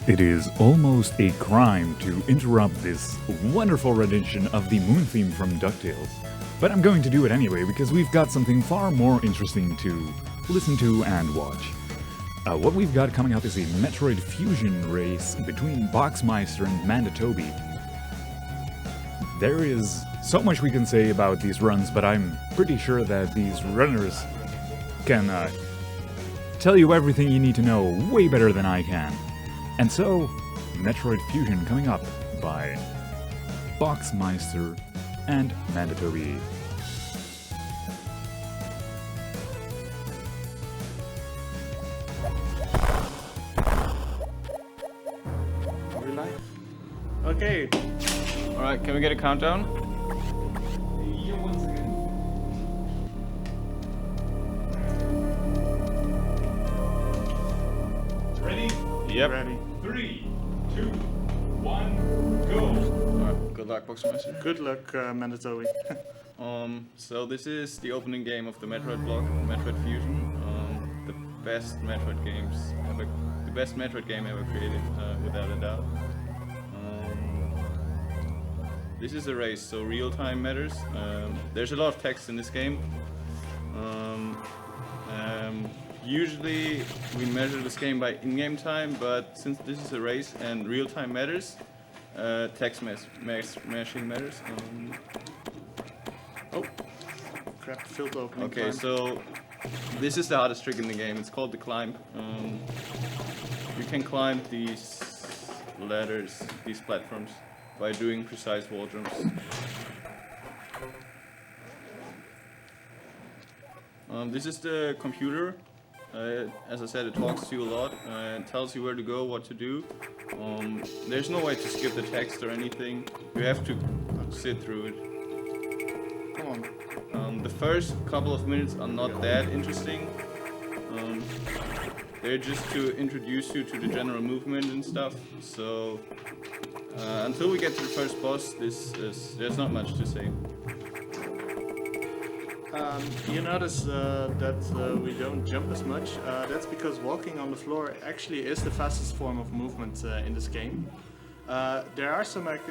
It is almost a crime to interrupt this wonderful rendition of the moon theme from DuckTales. But I'm going to do it anyway because we've got something far more interesting to listen to and watch. What we've got coming up is a Metroid fusion race between Boxmeister and Mandatoby. There is so much we can say about these runs, but I'm pretty sure that these runners can tell you everything you need to know way better than I can. And so, Metroid Fusion coming up by Boxmeister and Mandatoby. Are we live? Okay. Alright, can we get a countdown? Yeah, once again. Ready? Yep. Ready. 3, 2, 1, go! Alright, good luck, Boxmeister. Good luck, Mandatoby. So this is the opening game of the Metroid block, Metroid Fusion. The best Metroid games ever, the best Metroid game ever created, without a doubt. This is a race, so real time matters. There's a lot of text in this game. Usually we measure this game by in-game time, but since this is a race and real time matters, text mashing matters. Oh, crap, field opening. Okay, time. so this is the hardest trick in the game. It's called the climb. You can climb these ladders, these platforms, by doing precise wall jumps. This is the computer. As I said, it talks to you a lot. It tells you where to go, what to do. There's no way to skip the text or anything. You have to sit through it. Come on. The first couple of minutes are not that interesting. They're just to introduce you to the general movement and stuff. So until we get to the first boss, there's not much to say. You notice that we don't jump as much. That's because walking on the floor actually is the fastest form of movement in this game. There are some. It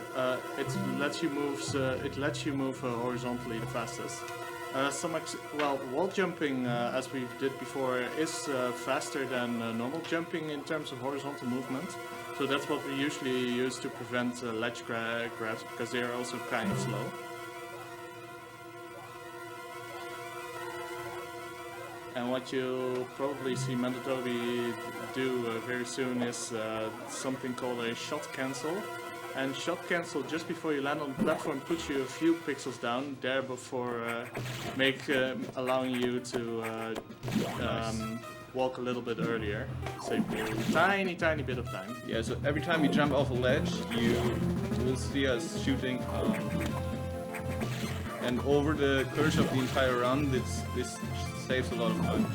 lets you move horizontally the fastest. Wall jumping, as we did before, is faster than normal jumping in terms of horizontal movement. So that's what we usually use to prevent ledge grabs, because they are also kind of slow. And what you'll probably see Mandatoby do very soon is something called a shot cancel. And shot cancel just before you land on the platform puts you a few pixels down there before allowing you to walk a little bit earlier. Save you a tiny bit of time. Yeah, so every time you jump off a ledge, you will see us shooting. And over the course of the entire run, this saves a lot of time.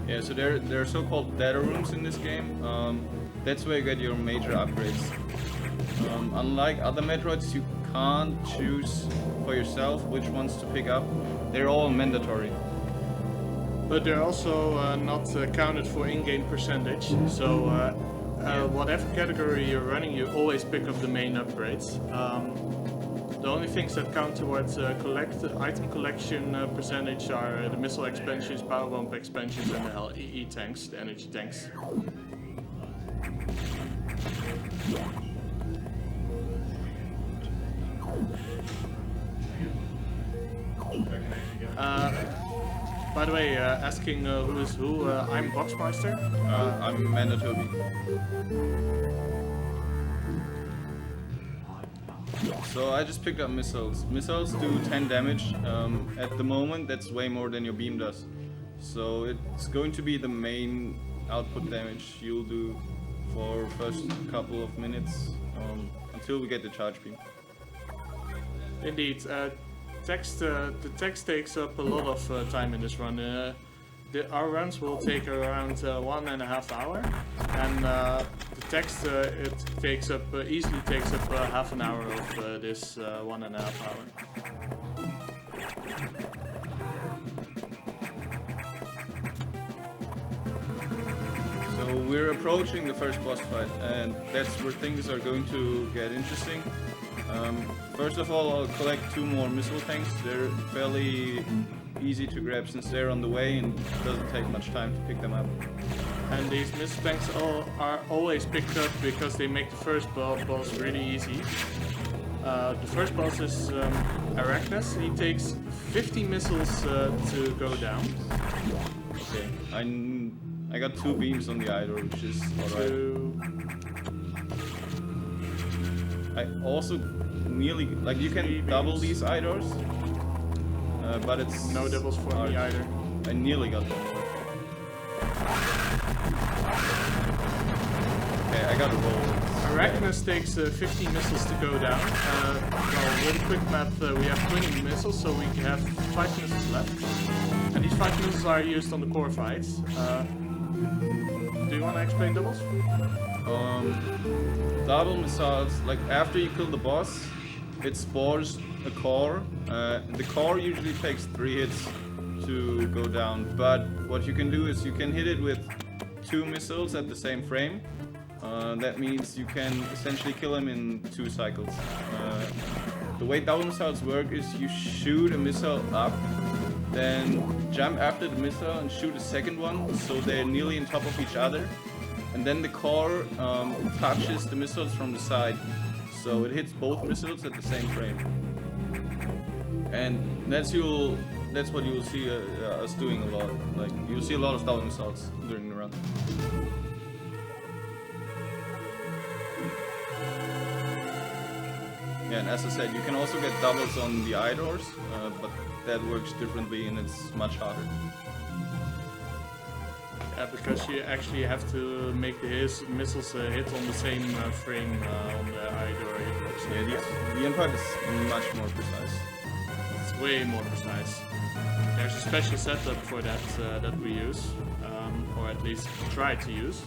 Yeah, so there are so-called data rooms in this game. That's where you get your major upgrades. Unlike other Metroids, you can't choose for yourself which ones to pick up. They're all mandatory. But they're also not counted for in-game percentage. So whatever category you're running, you always pick up the main upgrades. The only things that count towards item collection percentage are the missile expansions, power bomb expansions, and the LEE tanks, the energy tanks. By the way, asking who is who, I'm Boxmeister. I'm Mandatoby. So I just picked up missiles. Missiles do 10 damage. At the moment, that's way more than your beam does. So it's going to be the main output damage you'll do for first couple of minutes until we get the charge beam. Indeed. The text takes up a lot of time in this run. Our runs will take around 1.5 hours, and the text, it takes up easily takes up half an hour of this 1.5 hour. So we're approaching the first boss fight, and that's where things are going to get interesting. First of all, I'll collect 2 more missile tanks. They're fairly easy to grab since they're on the way and it doesn't take much time to pick them up. And these missile tanks are always picked up because they make the first boss really easy. The first boss is Arachnus. He takes 50 missiles to go down. Okay, I got 2 beams on the idol, which is alright. I also nearly, like, you can double these idols, but it's no doubles for me either. I nearly got them. Okay, I got a roll. Arachnus takes 15 missiles to go down. Well, with a quick math, we have 20 missiles, so we have 5 missiles left. And these 5 missiles are used on the core fights. Do you want to explain doubles? Double missiles, like after you kill the boss, it spawns a core. The core usually takes 3 hits to go down, but what you can do is you can hit it with 2 missiles at the same frame. That means you can essentially kill him in 2 cycles. The way double missiles work is you shoot a missile up, then jump after the missile and shoot a second one, so they're nearly on top of each other. And then the core touches the missiles from the side, so it hits both missiles at the same frame. And that's what you will see us doing a lot. Like, you'll see a lot of double missiles during the run. Yeah, and as I said, you can also get doubles on the idols, but that works differently and it's much harder. Yeah, because you actually have to make the missiles hit on the same frame on the idol. Yeah, the impact is much more precise. It's way more precise. There's a special setup for that that we use, or at least try to use.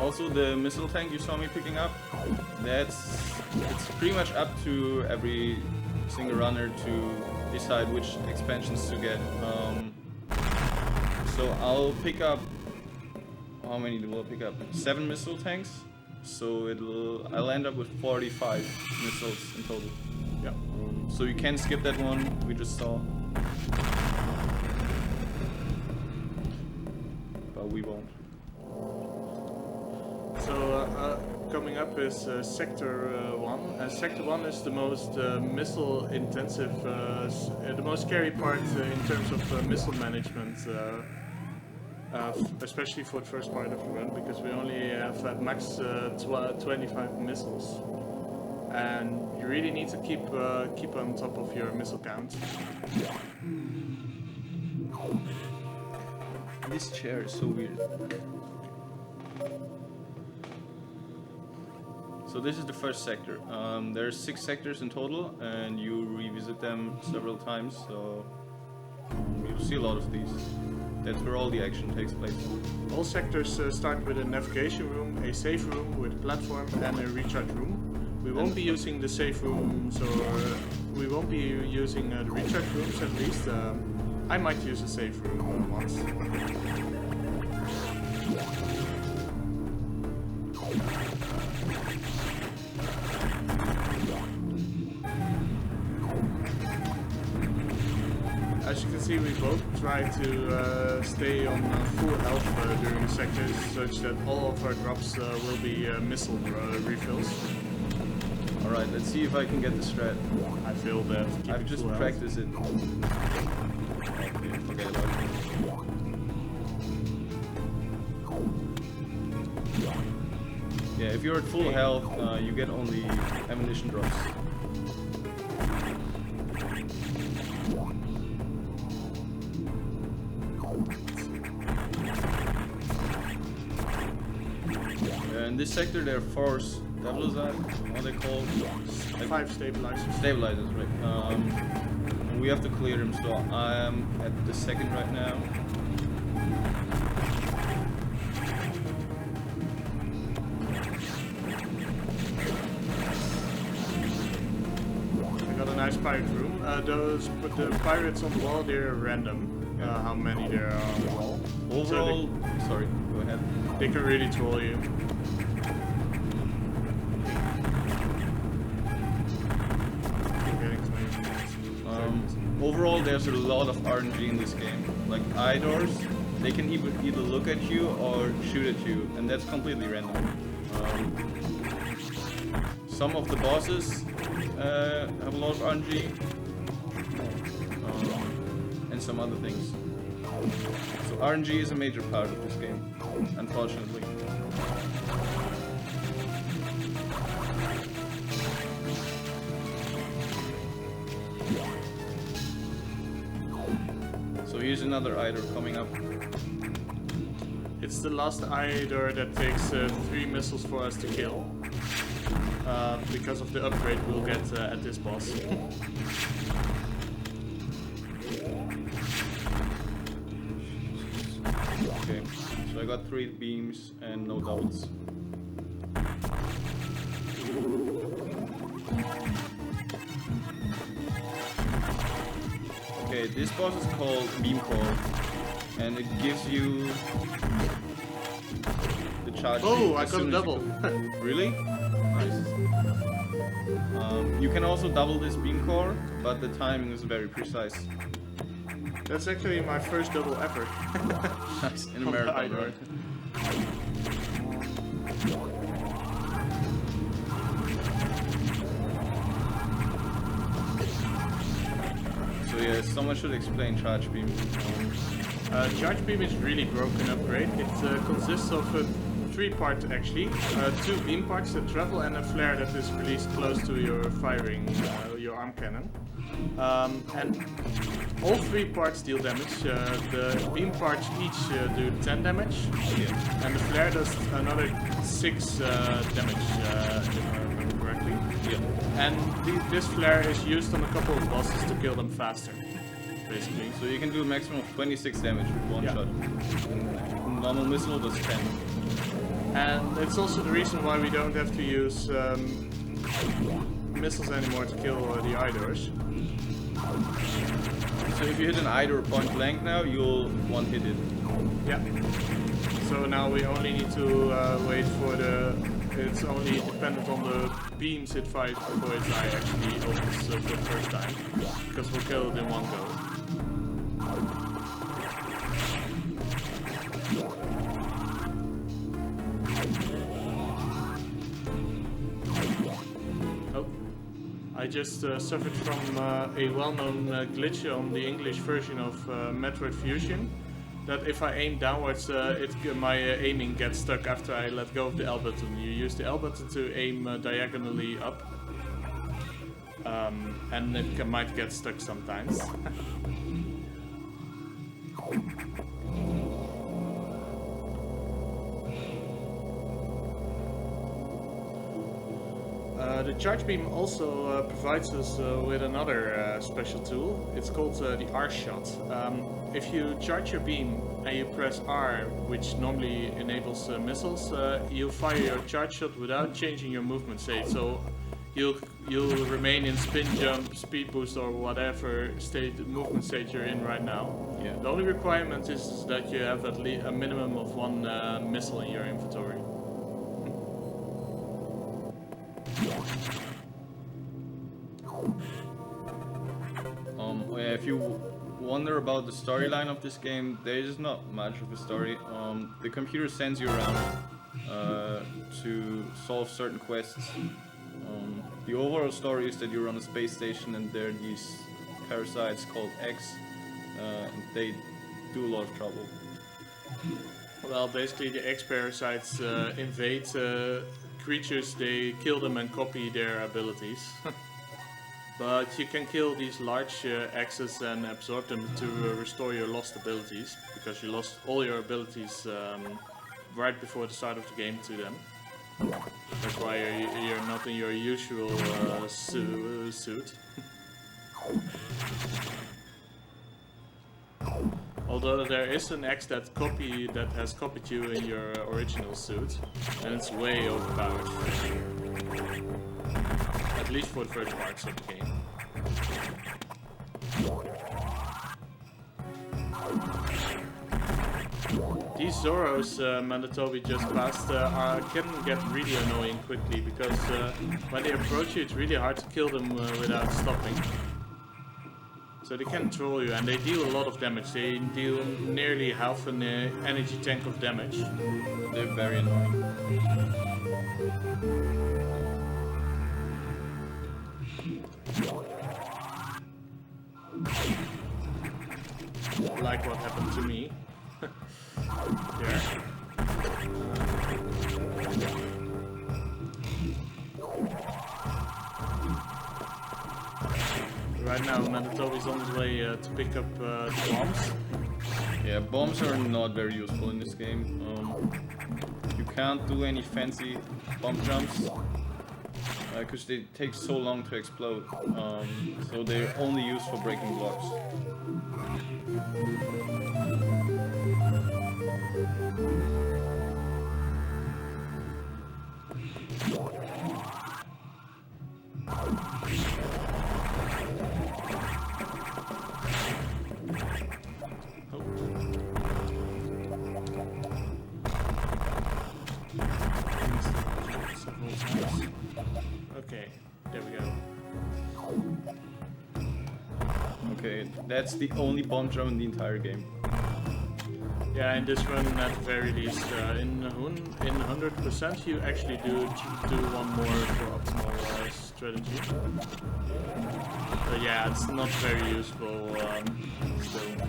Also, the missile tank you saw me picking up, it's pretty much up to every single runner to decide which expansions to get. So I'll pick up, how many will I pick up? 7 missile tanks. So I'll end up with 45 missiles in total. Yeah. So you can skip that one we just saw. But we won't. So coming up is Sector 1. Sector 1 is the most missile intensive, the most scary part in terms of missile management. Especially for the first part of the run, because we only have at max 25 missiles, and you really need to keep on top of your missile count. This chair is so weird. So this is the first sector. There are 6 sectors in total, and you revisit them several times, so you'll see a lot of these. That's where all the action takes place. All sectors start with a navigation room, a safe room with a platform, and a recharge room. We won't be using the safe rooms, or we won't be using the recharge rooms at least. I might use a safe room once. As you can see, we both try to stay on full health during the sectors, such that all of our drops will be missile refills. Alright, let's see if I can get the strat. I feel that. I've just practiced it. Okay, forget about it. Yeah, if you're at full health, you get only ammunition drops. In this sector there are 4 stabilizers, what are they called? 5 stabilizers. Stabilizers, right. And we have to clear them, so I am at the second right now. pirate room. The pirates on the wall, they're random. How many there are on the wall. Overall, so sorry, go ahead. they can really troll you. Overall, there's a lot of RNG in this game. Like idols, they can either look at you or shoot at you, and that's completely random. Some of the bosses have a lot of RNG, and some other things. So RNG is a major part of this game, unfortunately. So here's another Eider coming up. It's the last Eider that takes 3 missiles for us to kill. Because of the upgrade we'll get at this boss. Okay, so I got 3 beams and no doubles. Okay, this boss is called Beam Core, and it gives you the charge. Oh, I got double. Really? Nice. You can also double this Beam Core, but the timing is very precise. That's actually my first double ever. Nice, in America, right? So yeah, someone should explain Charge Beam. Charge Beam is really broken upgrade. It consists of 3 parts actually. 2 beam parts that travel and a flare that is released close to your firing, your arm cannon. And all 3 parts deal damage. The beam parts each do 10 damage, and the flare does another 6 damage, if I remember correctly. Yeah. And this flare is used on a couple of bosses to kill them faster, basically. So you can do a maximum of 26 damage with one shot. And normal missile does 10. And it's also the reason why we don't have to use missiles anymore to kill the Eiders. So if you hit an Eider point blank now, you'll one-hit it. Yeah. So now we only need to wait for the... It's only dependent on the beams it fires before its eye actually opens for the first time. Because we'll kill it in one go. I just suffered from a well-known glitch on the English version of Metroid Fusion. That if I aim downwards, my aiming gets stuck after I let go of the L button. You use the L button to aim diagonally up. And it might get stuck sometimes. The charge beam also provides us with another special tool. It's called the R shot. If you charge your beam and you press R, which normally enables missiles, you fire your charge shot without changing your movement state. So you'll remain in spin jump, speed boost, or whatever movement state you're in right now. Yeah. The only requirement is that you have at least a minimum of 1 missile in your inventory. If you wonder about the storyline of this game, there is not much of a story. The computer sends you around to solve certain quests. The overall story is that you're on a space station and there are these parasites called X. They do a lot of trouble. Well, basically the X parasites invade creatures, they kill them and copy their abilities. But you can kill these large X's and absorb them to restore your lost abilities, because you lost all your abilities right before the start of the game to them. That's why you're not in your usual suit. Although there is an X that has copied you in your original suit, and it's way overpowered. At least for the first parts of the game. These Zoros Mandatoby just passed can get really annoying quickly because when they approach you it's really hard to kill them without stopping. So they can troll you and they deal a lot of damage. They deal nearly half an energy tank of damage. They're very annoying. Like what happened to me. There. Right now, Mandatoby's on his way to pick up the bombs. Yeah, bombs are not very useful in this game. You can't do any fancy bomb jumps because they take so long to explode. So they're only used for breaking blocks. Okay, there we go. Okay, that's the only bomb jump in the entire game. Yeah, in this run at the very least, in 100% you actually do one more for optimal strategy. But yeah, it's not very useful still.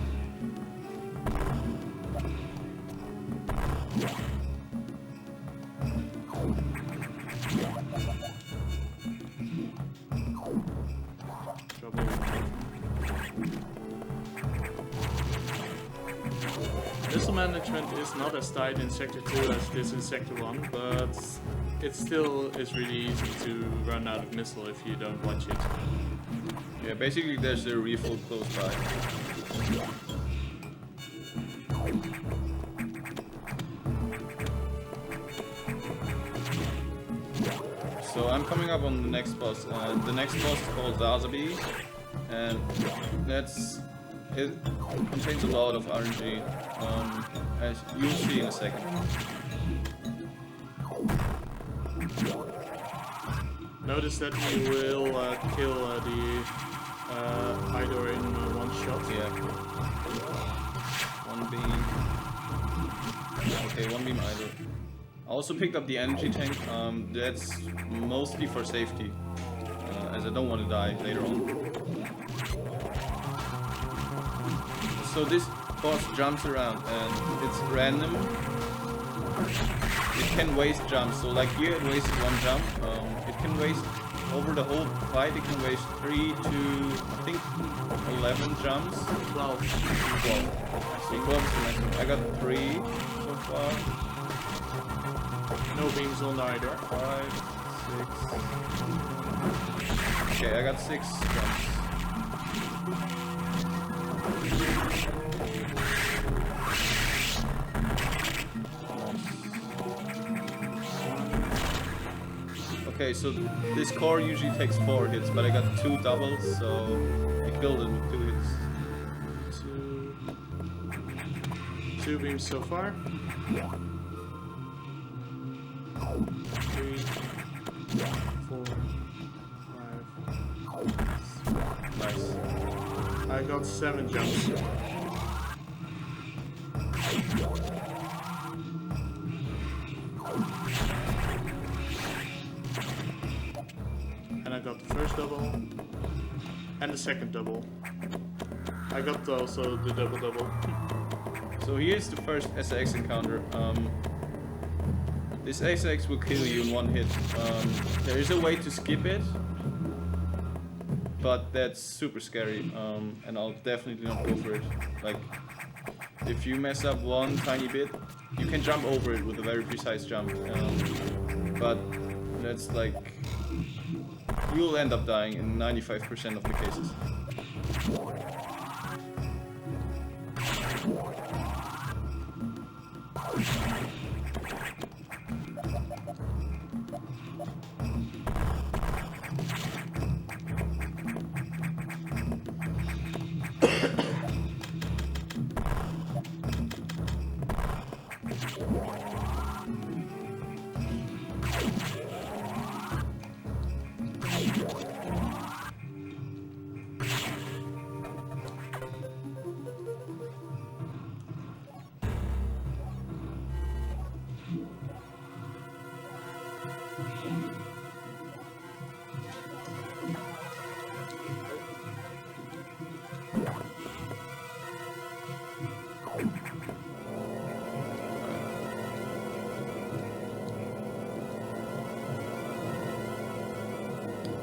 Missile management is not as tight in Sector 2 as it is in Sector 1, but it still is really easy to run out of missile if you don't watch it. Yeah, basically there's a refill close by. So I'm coming up on the next boss. The next boss is called Zazabi, and it contains a lot of RNG, as you'll see in a second. Notice that you will kill the Idor in one shot. Yeah. One beam. Okay, one beam Idor. I also picked up the energy tank. That's mostly for safety, as I don't want to die later on. So this boss jumps around and it's random. It can waste jumps. So like here it wasted one jump. It can waste over the whole fight. It can waste 3 to I think 11 jumps. 12. 12. I got 3 so far. No beams on either. 5, 6. Okay, I got 6 jumps. Okay, so this core usually takes 4 hits, but I got 2 doubles, so I killed it with 2 hits. 2 beams so far. 3, 4, 5. Nice. I got 7 jumps. And I got the first double and the second double. I got also the double. So here's the first SX encounter. This SX will kill you in 1 hit. There is a way to skip it, but that's super scary, and I'll definitely not go for it. Like, if you mess up one tiny bit, you can jump over it with a very precise jump, but that's like, you'll end up dying in 95% of the cases.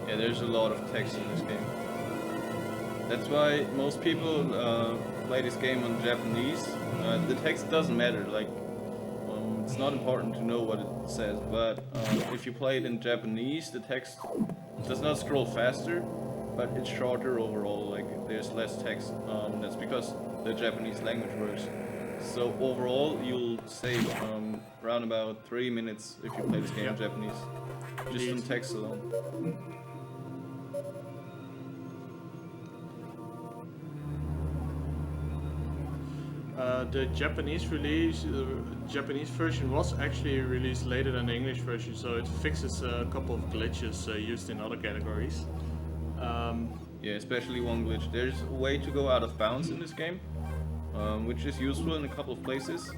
Yeah, there's a lot of text in this game. That's why most people play this game on Japanese. The text doesn't matter, like it's not important to know what it says, but if you play it in Japanese, the text does not scroll faster, but it's shorter overall, like there's less text. That's because the Japanese language works. So overall, you'll save around about 3 minutes if you play this game in Japanese, just on text alone. The Japanese release, Japanese version was actually released later than the English version, so it fixes a couple of glitches used in other categories. Yeah, especially one glitch. There's a way to go out of bounds in this game, which is useful in a couple of places,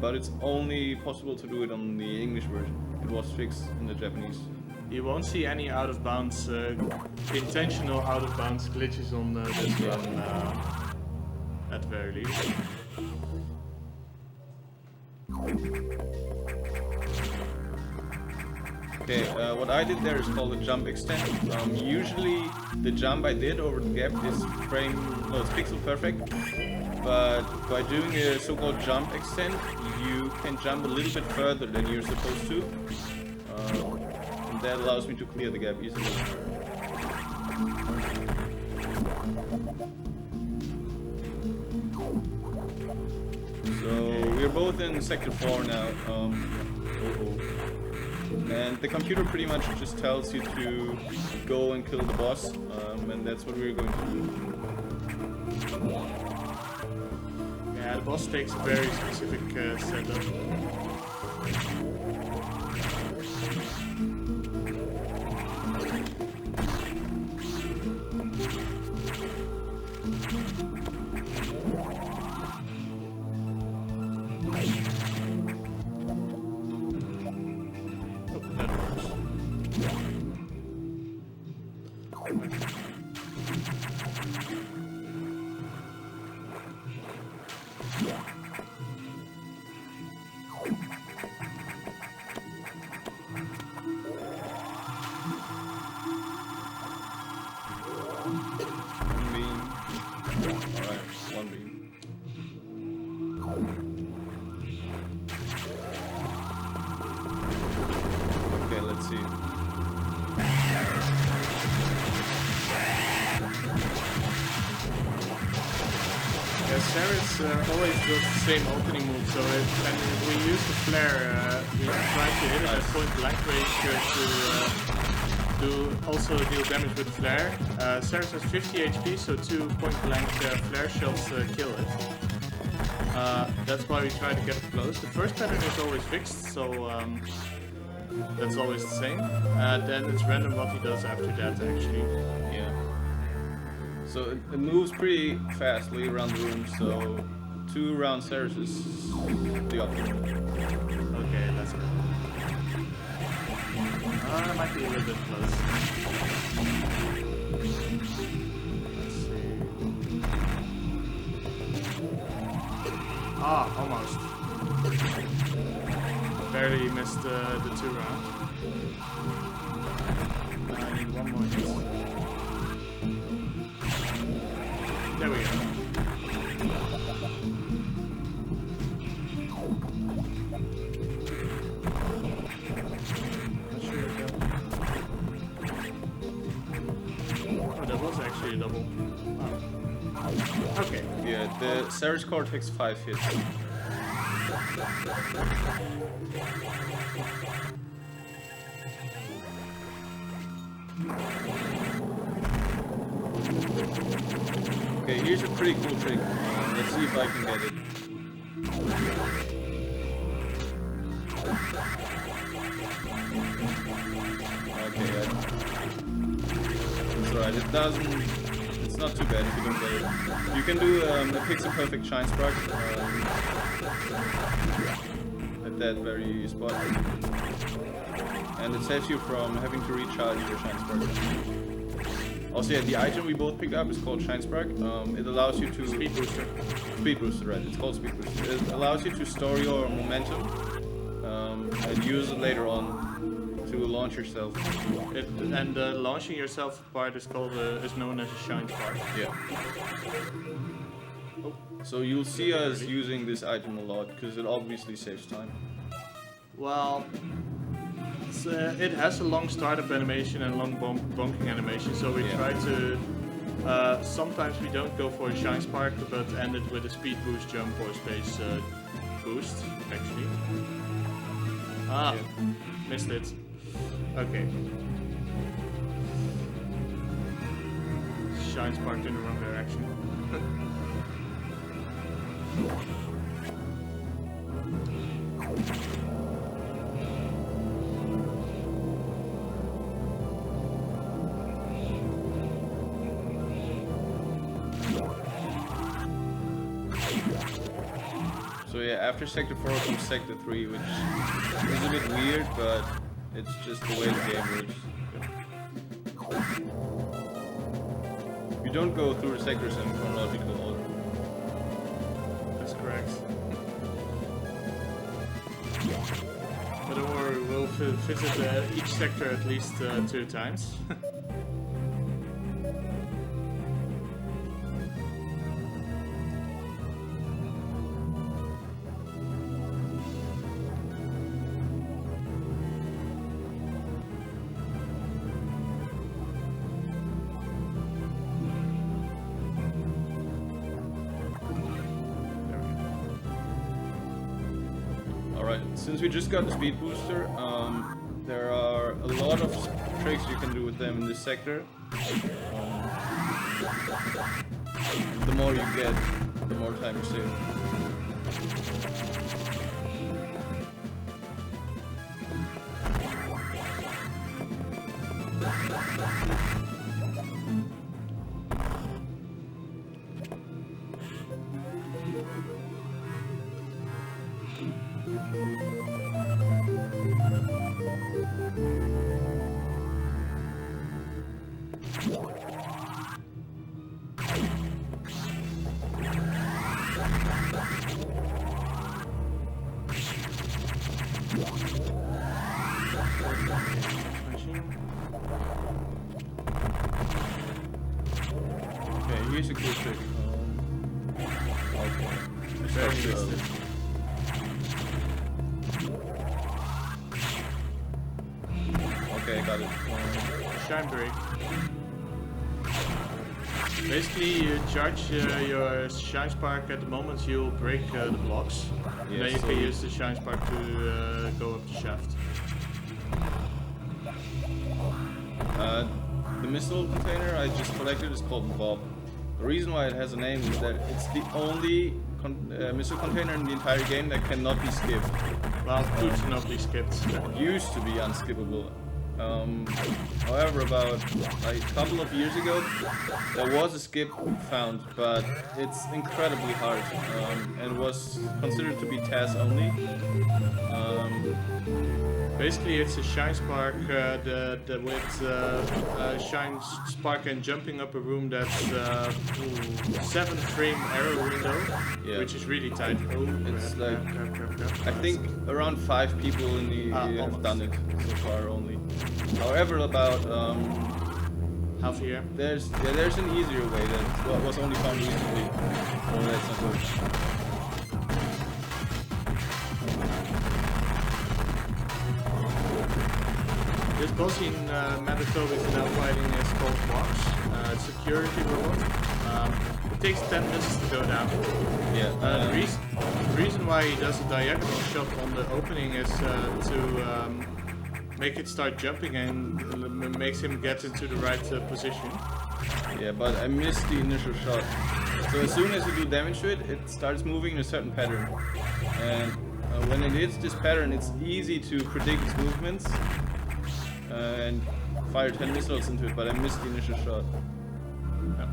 but it's only possible to do it on the English version. It was fixed in the Japanese. You won't see any out of bounds, intentional out of bounds glitches on this run, at the very least. Okay, what I did there is called a jump extend. Usually the jump I did over the gap is it's pixel perfect, but by doing a so-called jump extend, you can jump a little bit further than you're supposed to, and that allows me to clear the gap easily. So we're both in sector 4 now. And the computer pretty much just tells you to go and kill the boss, and that's what we're going to do. Yeah, the boss takes a very specific setup. Always does the same opening move, so and we use the flare, we try to hit it at point blank range to also deal damage with the flare. Ceres has 50 HP, so 2 point blank flare shells kill it. That's why we try to get it close. The first pattern is always fixed, so that's always the same. Then it's random what he does after that, actually. Yeah. So it moves pretty fastly around the room, so 2 round Ceres is the optimum. Okay, that's good. That might be a little bit close. Let's see. Ah, almost. Barely missed the 2 rounds. I need one more hit. There we go. Oh, that was actually a double. Oh. Okay. Yeah, the Ceres core takes 5 hits. Okay, here's a pretty cool trick. Let's see if I can get it. Okay, it's alright, it's not too bad if you don't get it. You can do a pixel perfect shine spark. I at that very spot. And it saves you from having to recharge your Shine Spark. Also, yeah, the item we both picked up is called Shine Spark. It allows you to... Speed booster. Speed Booster, right. It's called Speed Booster. It allows you to store your momentum and use it later on to launch yourself. And launching yourself part is called is known as a Shine Spark. Yeah. So you'll see us using this item a lot because it obviously saves time. Well, it has a long startup animation and long bonking animation, so we try to. Sometimes we don't go for a Shine Spark, but end it with a speed boost jump or space boost, actually. Ah, missed it. Okay. Shine Spark in the wrong direction. So yeah, after Sector 4 comes Sector 3, which is a bit weird, but it's just the way the game works. You don't go through the sectors in chronological order. That's correct. But don't worry, we'll visit each sector at least 2 times. Since we just got the speed booster, there are a lot of tricks you can do with them in this sector. The more you get, the more time you save. Okay, here's a cool trick. Okay. Okay, got it. Shine break. Basically, you charge your Shine Spark at the moment you'll break the blocks. Yes, then you so can use the Shine Spark to go up the shaft. The missile container I just collected is called Bob. The reason why it has a name is that it's the only missile container in the entire game that cannot be skipped. Well, could not be skipped. It used to be unskippable. However, about a couple of years ago, there was a skip found, but it's incredibly hard and was considered to be TAS only. Basically, it's a Shine Spark with Shine Spark and jumping up a room that's 7-frame arrow window, which is really tight. Oh, it's crap, like crap. I think around 5 people in the have done it so far only. However, about half a year. There's an easier way that was only found recently. Oh, that's not good. This boss in Mandatoby is now fighting is called Box. It's a security robot. It takes 10 minutes to go down. Yeah. The reason why he does a diagonal shot on the opening is to make it start jumping and makes him get into the right position. Yeah, but I missed the initial shot. So as soon as you do damage to it, it starts moving in a certain pattern. And when it hits this pattern, it's easy to predict its movements and fire 10 missiles into it, but I missed the initial shot. Yeah.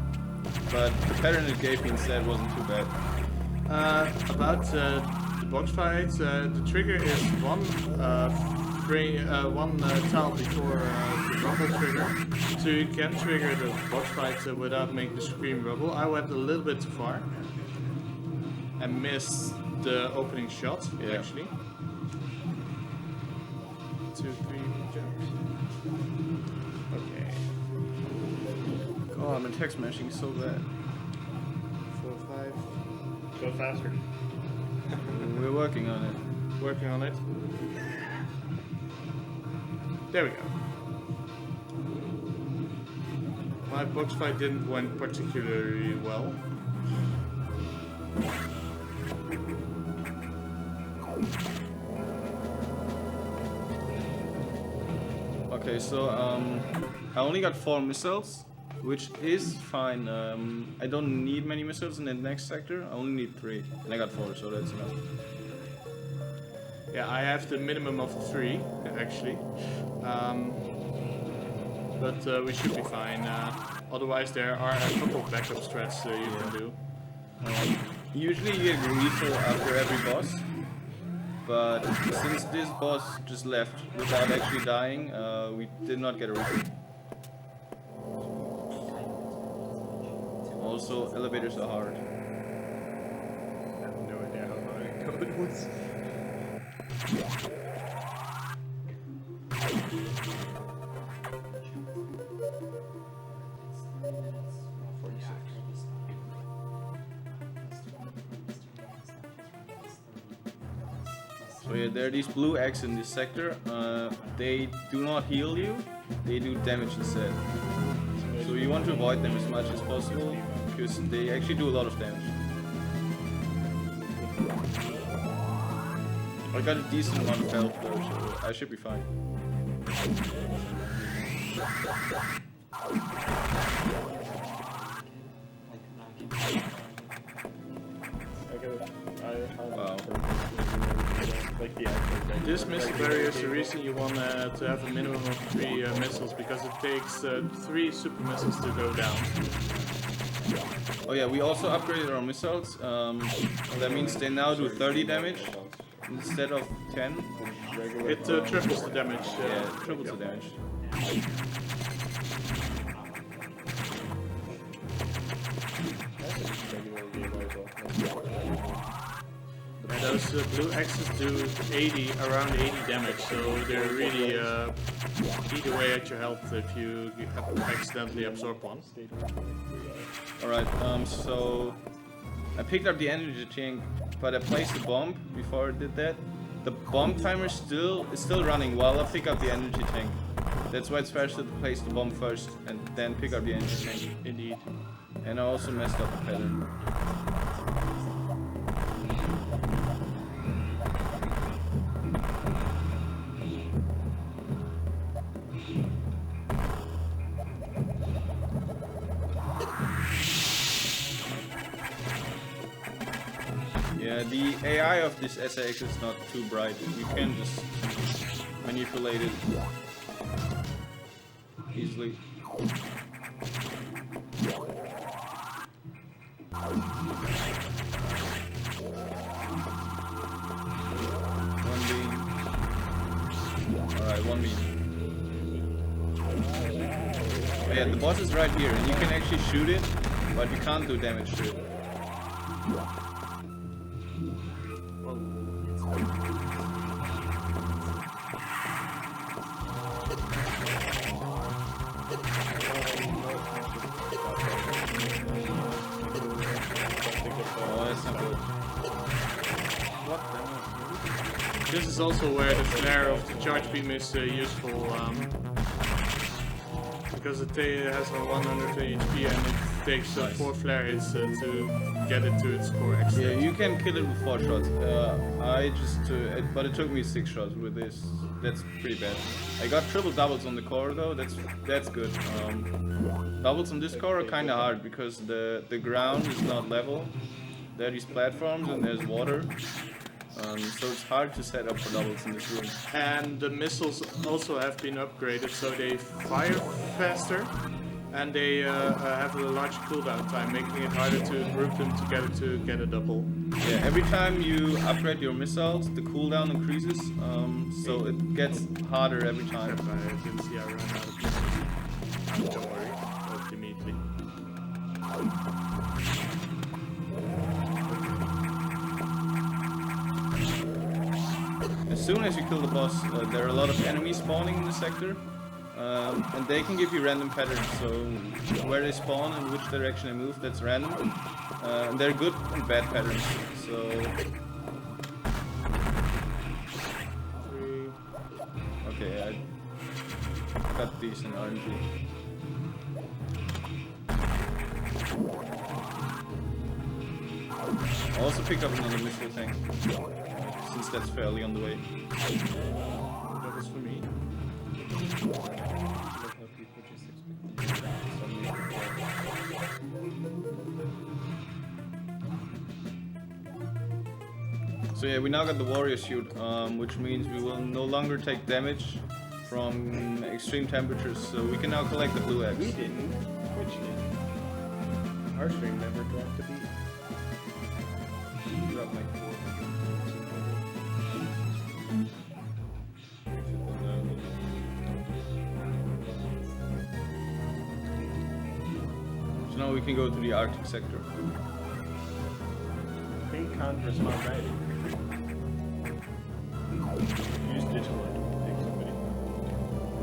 But the pattern it gave me instead wasn't too bad. About the box fight, the trigger is one tile before the rumble trigger, so you can trigger the box fight without making the screen rumble. I went a little bit too far and missed the opening shot, actually. 2, 3 jumps. Okay. Oh, I'm in text mashing so bad. 4, 5. Go faster. We're working on it. Working on it. There we go. My box fight didn't went particularly well. Okay, so I only got 4 missiles, which is fine. I don't need many missiles in the next sector. I only need 3, and I got 4, so that's enough. Yeah, I have the minimum of 3 actually, but we should be fine. Otherwise, there are a couple of backup strats you can do. Usually, you get a refill after every boss. But since this boss just left without actually dying, we did not get a refill. Also, elevators are hard. I have no idea how hard it was. So yeah, there are these blue eggs in this sector. They do not heal you, they do damage instead. So you want to avoid them as much as possible, because they actually do a lot of damage. I got a decent amount of health though, so I should be fine. Wow. This missile barrier is the reason you want to have a minimum of 3 missiles, because it takes 3 super missiles to go down. Oh yeah, we also upgraded our missiles. That means they now do 30 damage instead of 10. It triples the damage. Yeah, it triples the damage. And those blue X's do around 80 damage, so they're really eat away at your health if you accidentally absorb one. Alright, so I picked up the energy tank, but I placed the bomb before I did that. The bomb timer is still running while I pick up the energy tank. That's why it's faster to place the bomb first and then pick up the energy tank. Indeed. And I also messed up the pattern. Yeah, the AI of this SAX is not too bright. You can just manipulate it easily. One beam. Alright, one beam. Oh yeah, the boss is right here, and you can actually shoot it, but you can't do damage to it. This is also where the flare of the charge beam is useful, because it has a 120 HP and it takes 4 flare hits to get it to its core extent. Yeah, you can kill it with 4 shots. But it took me 6 shots with this. That's pretty bad. I got triple doubles on the core though. That's good. Doubles on this core are kind of hard because the ground is not level. There are these platforms and there's water. So it's hard to set up for doubles in this room. And the missiles also have been upgraded, so they fire faster and they have a large cooldown time, making it harder to group them together to get a double. Yeah, every time you upgrade your missiles, the cooldown increases, so it gets harder every time. Except I didn't see I ran out of missiles. Don't worry, opened immediately. As soon as you kill the boss, there are a lot of enemies spawning in the sector, and they can give you random patterns, so where they spawn and which direction they move, that's random. And they're good and bad patterns, so... Okay, I got decent RNG. I also picked up another missile tank, since that's fairly on the way. That was for me. So yeah, we now got the warrior suit, which means we will no longer take damage from extreme temperatures, so we can now collect the blue eggs. We didn't. Twitch did. Our stream never dropped a beat. Dropped like 4. So now we can go to the Arctic sector. Ping can't respond either. Use Discord to ping somebody.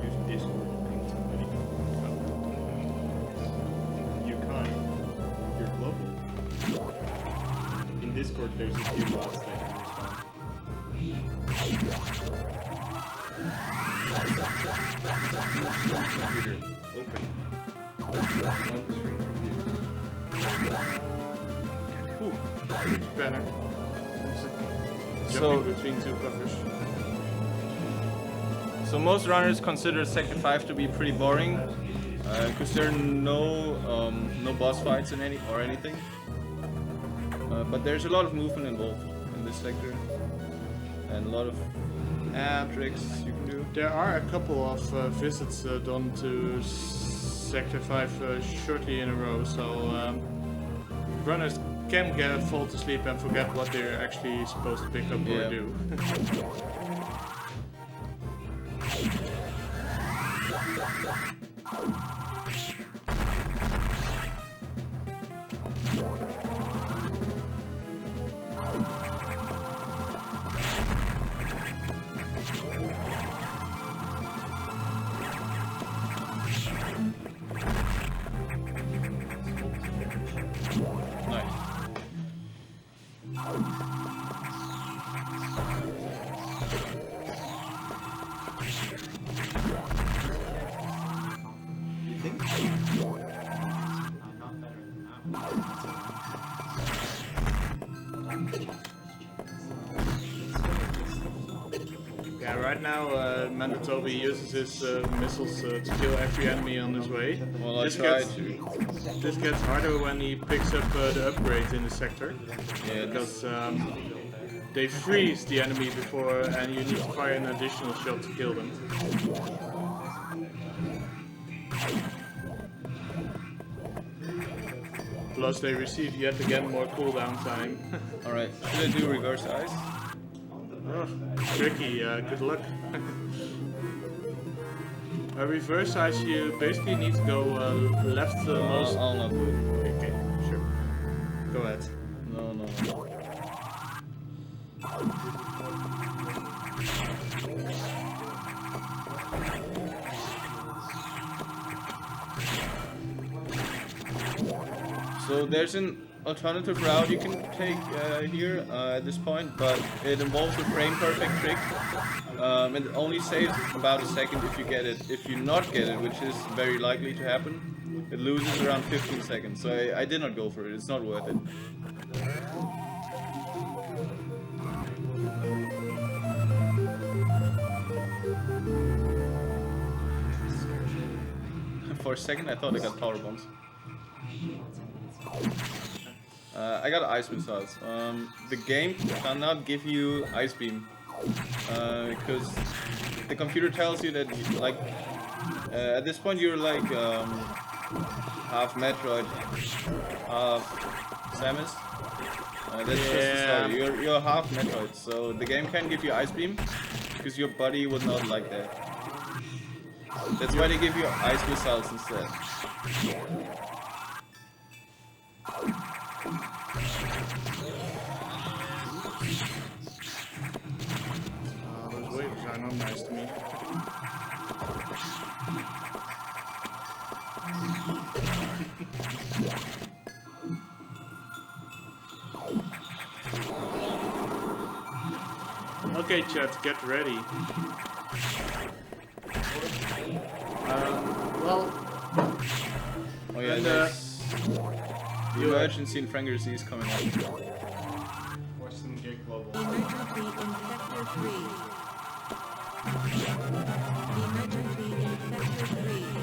Use Discord to ping somebody. You can't. You're global. In Discord there's a few bots that can respond. Computer, open. On the screen computer. Ooh, banner. So- Jumping between two buffers. So most runners consider Sector 5 to be pretty boring, because there are no boss fights in anything. But there's a lot of movement involved in this sector, and a lot of tricks you can do. There are a couple of visits done to Sector 5 shortly in a row, so runners can fall to sleep and forget what they're actually supposed to pick up Yeah. or do. Nice. Yeah, right now Mandatoby uses his missiles to kill every enemy on his way. Well, I This tried gets- to. This gets harder when he picks up the upgrades in the sector, Yeah, because they freeze the enemy before, and you need to fire an additional shot to kill them. Plus, they receive yet again more cooldown time. Alright, should I do reverse ice? Oh, tricky. Good luck. Reverse ice, you basically need to go left most. I'll not do it. Okay, sure. Go ahead. No. So there's an alternative route you can take here at this point, but it involves a frame perfect trick. It only saves about a second if you get it. If you not get it, which is very likely to happen, it loses around 15 seconds. So I did not go for it. It's not worth it. For a second, I thought I got power bombs. I got ice missiles. The game cannot give you ice beam because the computer tells you that at this point you're like half Metroid, half Samus. That's just the story. You're half Metroid, so the game can give you Ice Beam, because your body would not like that. That's why they give you Ice Missiles instead. Those waves are not nice to me. Okay, chat, get ready. Well, Oh yeah, and, there's the emergency in Frankersee is coming up. Watch them get global. Emergency in Sector 3. Emergency in Sector 3.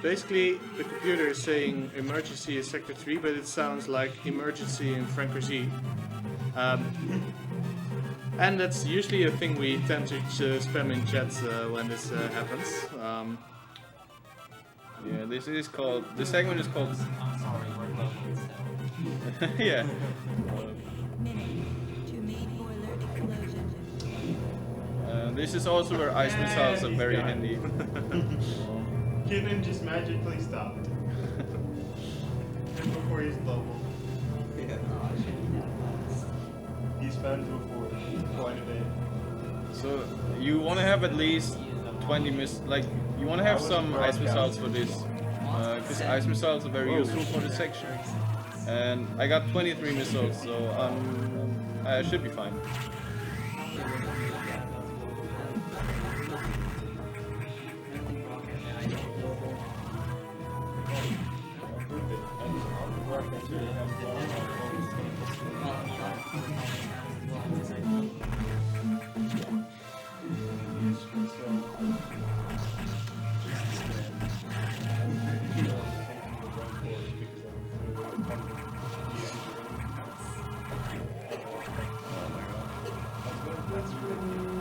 basically, the computer is saying emergency in Sector 3, but it sounds like emergency in Frankersee. And that's usually a thing we tend to spam in chats when this happens. Yeah, this is called. The segment is called. I'm sorry, we're global still. Yeah. Minute to main boiler explosion. This is also where ice missiles are very handy. Keenan just magically stopped. Before he's global. He's found before quite a bit. So you want to have at least 20 you want to have some ice missiles for this, because ice missiles are very useful for this section. And I got 23 missiles, so I should be fine.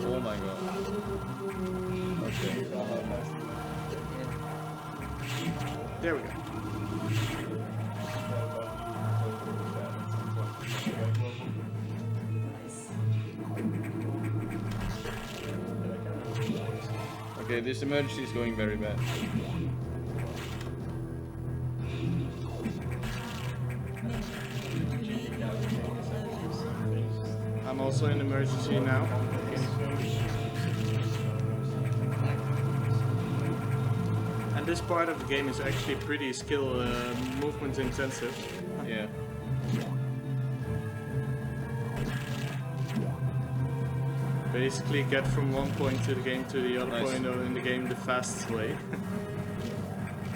Oh my god. Okay. There we go. Okay, this emergency is going very bad. I'm also in emergency now. And this part of the game is actually pretty skill movement intensive. Yeah. Basically get from one point to the game to the other Nice. point in the game the fastest way.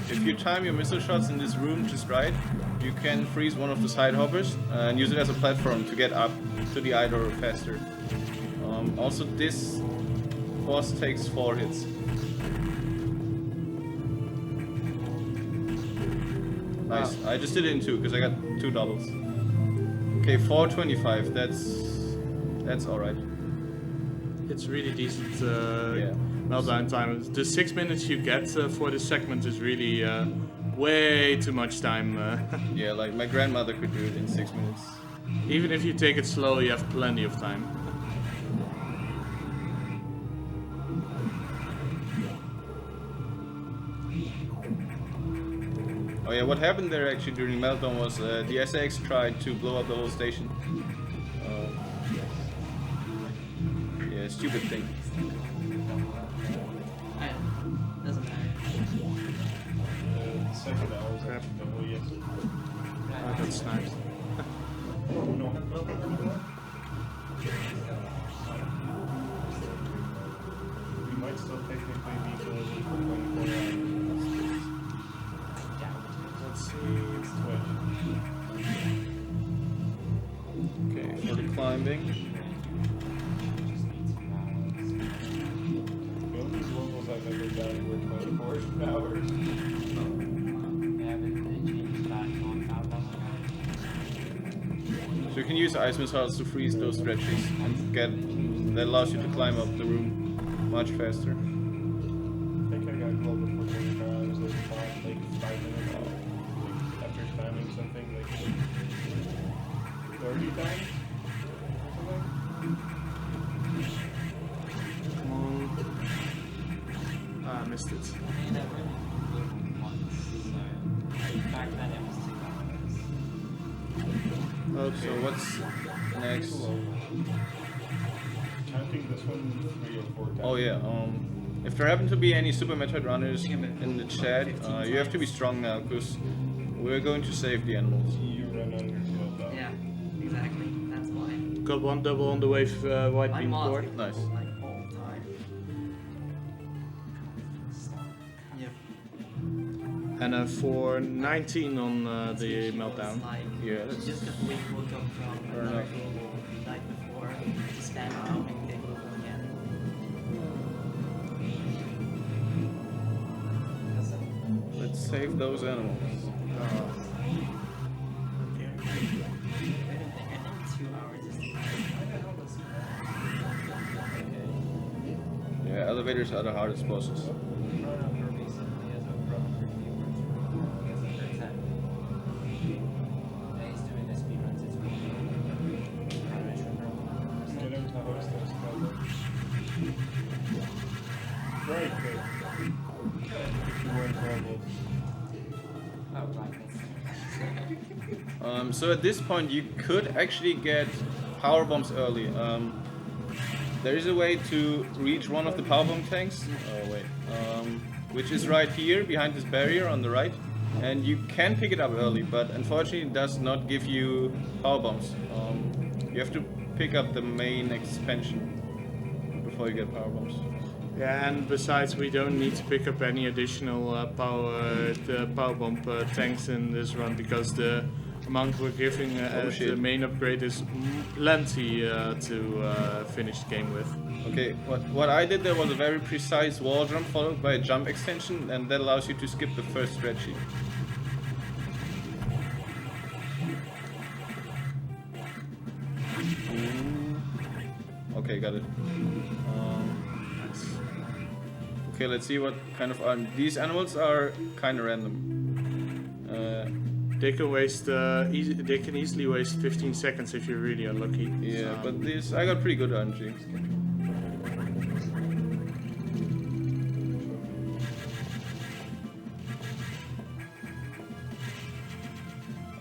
If you time your missile shots in this room just right, you can freeze one of the side hoppers and use it as a platform to get up to the idol faster. Also, this boss takes 4 hits. Nice. I just did it in 2 because I got 2 doubles. Okay, 425. That's all right. It's really decent Yeah. meltdown time. The 6 minutes you get for this segment is really way too much time. Yeah, like my grandmother could do it in 6 minutes. Even if you take it slow, you have plenty of time. Oh yeah, what happened there actually during meltdown was the SAX tried to blow up the whole station. Yeah, stupid thing. Doesn't matter. Second hours Crap. double, yes. Oh, that's nice. No. We might still technically be global for 24 hours. Let's see. It's Twitch. Okay, for the climbing. The only globals I've ever done were 24 hours. So you can use ice missiles to freeze those stretches and that allows you to climb up the room much faster. I think I got global for 24 hours, like 5 minutes after spamming something, like 30 times or something. Come on. Ah, I missed it. I mean, I've only moved once, so back then it was 2 hours. Okay. So what's next? Counting this one 3 or 4 times. Oh yeah. If there happen to be any Super Metroid runners in the chat, you have to be strong now because we're going to save the animals. You run under the Yeah, exactly. That's why. Got one double on the wave white My beam mods board. get Nice. double, like all the time. Yep. And for 19 on the It's meltdown. like, Yeah, that's just because we woke up from fair another enough. global the night before to spam out and get global again. Let's save those animals. I think 2 hours is the Yeah, elevators are the hardest bosses. Get him to host us. Right, but you weren't global. So at this point you could actually get power bombs early. There is a way to reach one of the power bomb tanks. Oh wait, which is right here behind this barrier on the right, and you can pick it up early, but unfortunately it does not give you power bombs. You have to pick up the main expansion before you get power bombs. Yeah, and besides, we don't need to pick up any additional power bomb tanks in this run because the amount we're giving as shit. the main upgrade is plenty to finish the game with. Okay, what I did there was a very precise wall jump followed by a jump extension, and that allows you to skip the first stretchy. Okay, got it. Okay, let's see what kind of these animals are kind of random. They can waste they can easily waste 15 seconds if you're really unlucky. Yeah, but these I got pretty good RNG.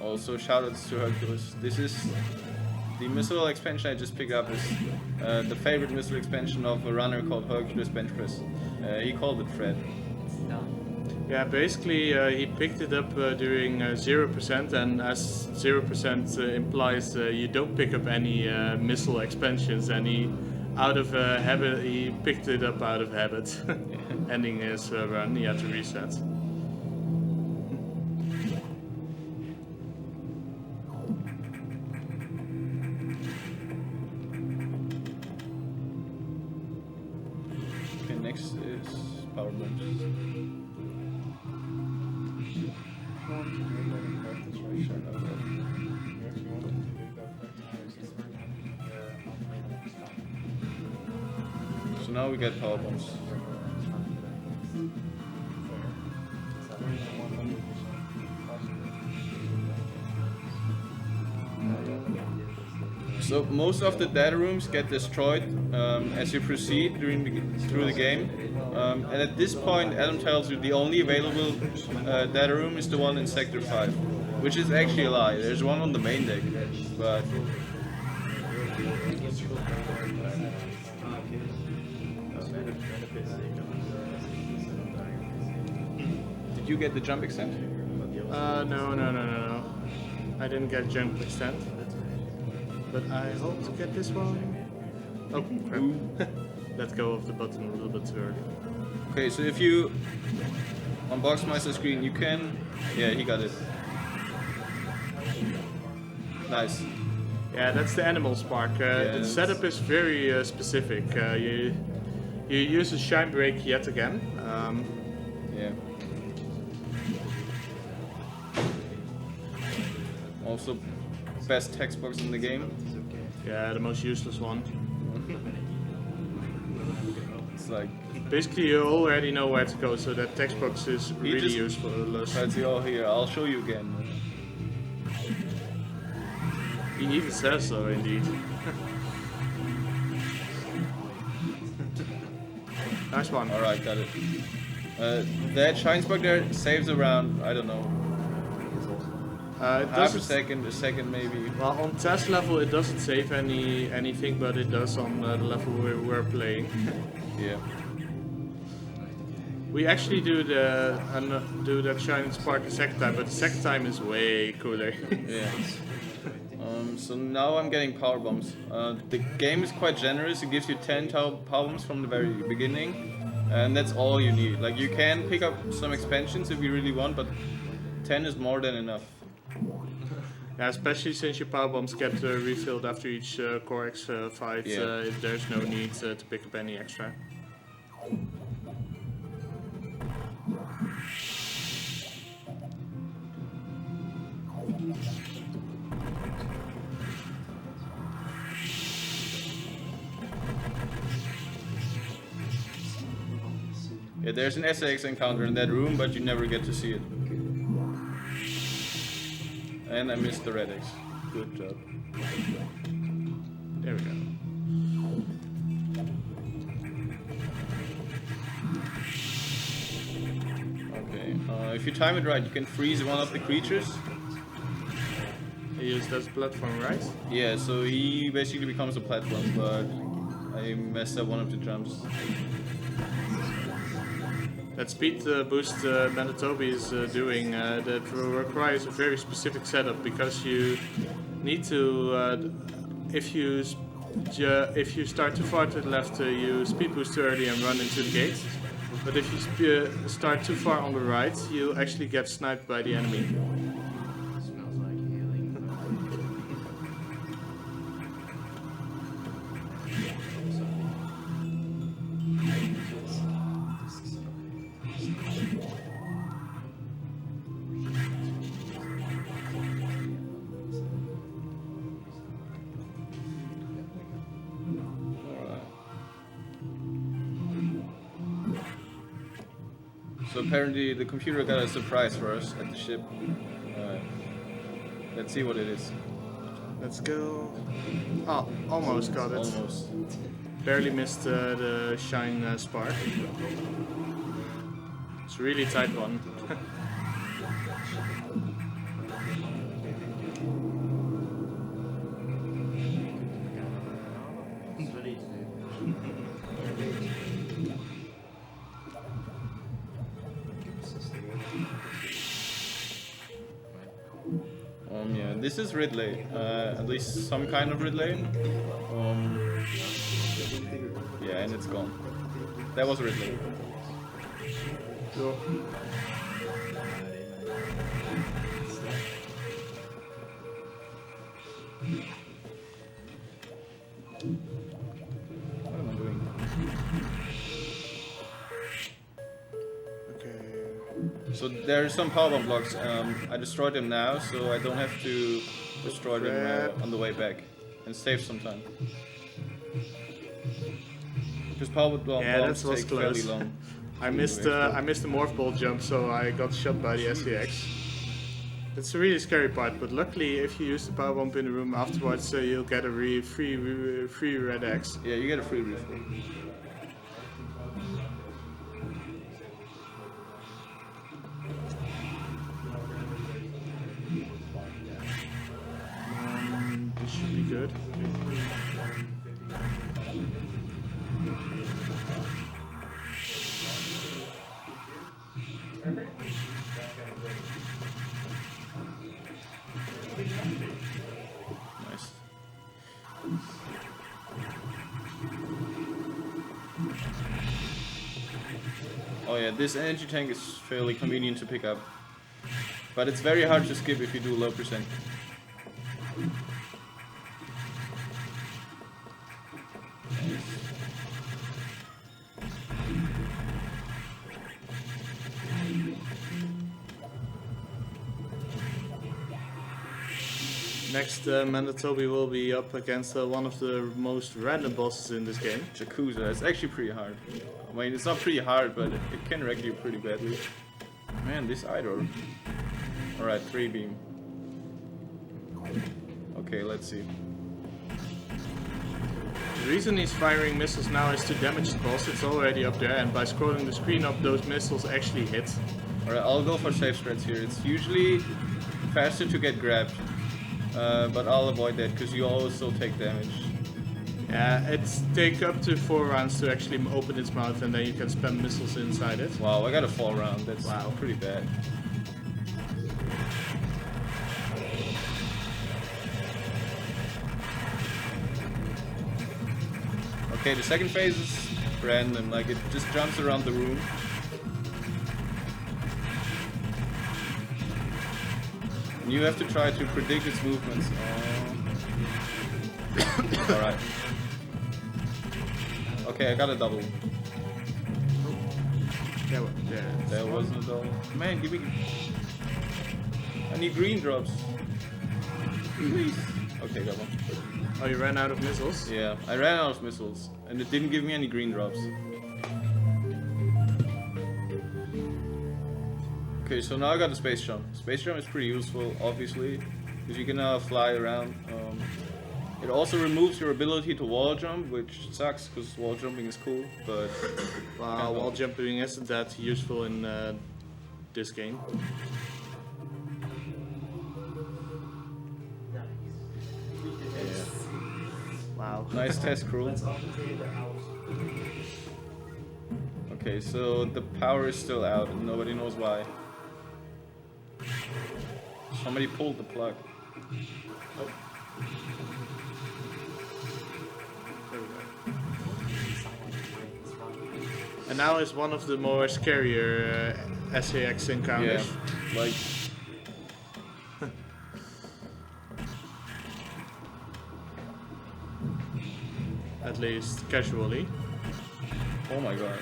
Also, shoutouts to Hercules. This is the missile expansion I just picked up. Is the favorite missile expansion of a runner called Hercules Bench Press. He called it Fred. Yeah, basically he picked it up during 0%, and as 0% implies you don't pick up any missile expansions, and he out of habit he picked it up out of habit. Ending his run, he had to reset. Okay, next is power bombs. So now we get power bombs. So most of the data rooms get destroyed as you proceed through the game, and at this point Adam tells you the only available data room is the one in Sector 5, which is actually a lie. There's one on the main deck, but did you get the jump extent? No. I didn't get jump extent. But I hope to get this one. Oh, crap. Let go of the button a little bit too early. Okay, so if you on Boxmeister screen, you can. Yeah, he got it. Nice. Yeah, that's the animal spark. The setup is very specific. You use a shine break yet again. Yeah. Also, best text box in the game. Yeah, the most useless one. It's like, Basically, you already know where to go, so that text box is He really just- useful. let's see, oh here, I'll show you again. He even says so, indeed. Nice one. Alright, got it. That shine spark there saves around, I don't know, It half a doesn't. second maybe. Well, on test level, it doesn't save anything, but it does on the level we're playing. Yeah. We actually do that shining spark the second time, but the second time is way cooler. Yeah. So now I'm getting power bombs. The game is quite generous. It gives you 10 power bombs from the very beginning, and that's all you need. Like you can pick up some expansions if you really want, but 10 is more than enough. Yeah, especially since your power bombs get refilled after each Core X fight. Yeah. There's no need to pick up any extra. Yeah, there's an SAX encounter in that room, but you never get to see it. And I missed the Red X. Good job. There we go. Okay, if you time it right, you can freeze one of the creatures. He used as a platform, right? Yeah, so he basically becomes a platform, but I messed up one of the jumps. That speed boost Mandatoby is doing that requires a very specific setup, because you need to if you start too far to the left, you speed boost too early and run into the gate. But if you start too far on the right, you actually get sniped by the enemy. So apparently the computer got a surprise for us at the ship. Let's see what it is. Let's go. Oh, almost got it. Almost. Barely missed the shine spark. It's a really tight one. Yeah, this is Ridley. At least some kind of Ridley. Yeah, and it's gone. That was Ridley. What am I doing? Okay. So there are some power bomb blocks. I destroyed them now, so I don't have to destroy them on the way back, and save some time. Because power bomb blocks that was take fairly close. long. I missed the morph ball jump, so I got shot by the SCX. It's a really scary part, but luckily if you use the power bomb in the room afterwards, you'll get a free red X. Yeah, you get a free refill. This should be good. Nice. Oh yeah, this energy tank is fairly convenient to pick up. But it's very hard to skip if you do low percent. Next, Mandatoby will be up against one of the most random bosses in this game. Yakuza. It's actually pretty hard. I mean, it's not pretty hard, but it can wreck you pretty badly. Man, this idol. Alright, 3 beam. Okay, let's see. The reason he's firing missiles now is to damage the boss. It's already up there, and by scrolling the screen up, those missiles actually hit. Alright, I'll go for safe strats here. It's usually faster to get grabbed, but I'll avoid that because you also take damage. Yeah, it's take up to 4 rounds to actually open its mouth, and then you can spam missiles inside it. Wow, I got a 4 round. That's Wow. pretty bad. Okay, the second phase is random, like it just jumps around the room. And you have to try to predict its movements. Alright. Okay, I got a double. There wasn't a double. Man, give me... I need green drops. Please. Okay, got one. Oh, you ran out of missiles? Yeah, I ran out of missiles, and it didn't give me any green drops. Okay, so now I got the space jump. Space jump is pretty useful, obviously, because you can now fly around. It also removes your ability to wall jump, which sucks, because wall jumping is cool, but... Wow, wall jumping isn't that useful in this game. Wow. Nice test crew. Let's upgrade the house. Okay, so the power is still out, and nobody knows why. Somebody pulled the plug. Oh. There we go. And now is one of the more scarier SAX encounters. Yeah, like... At least casually. Oh my god.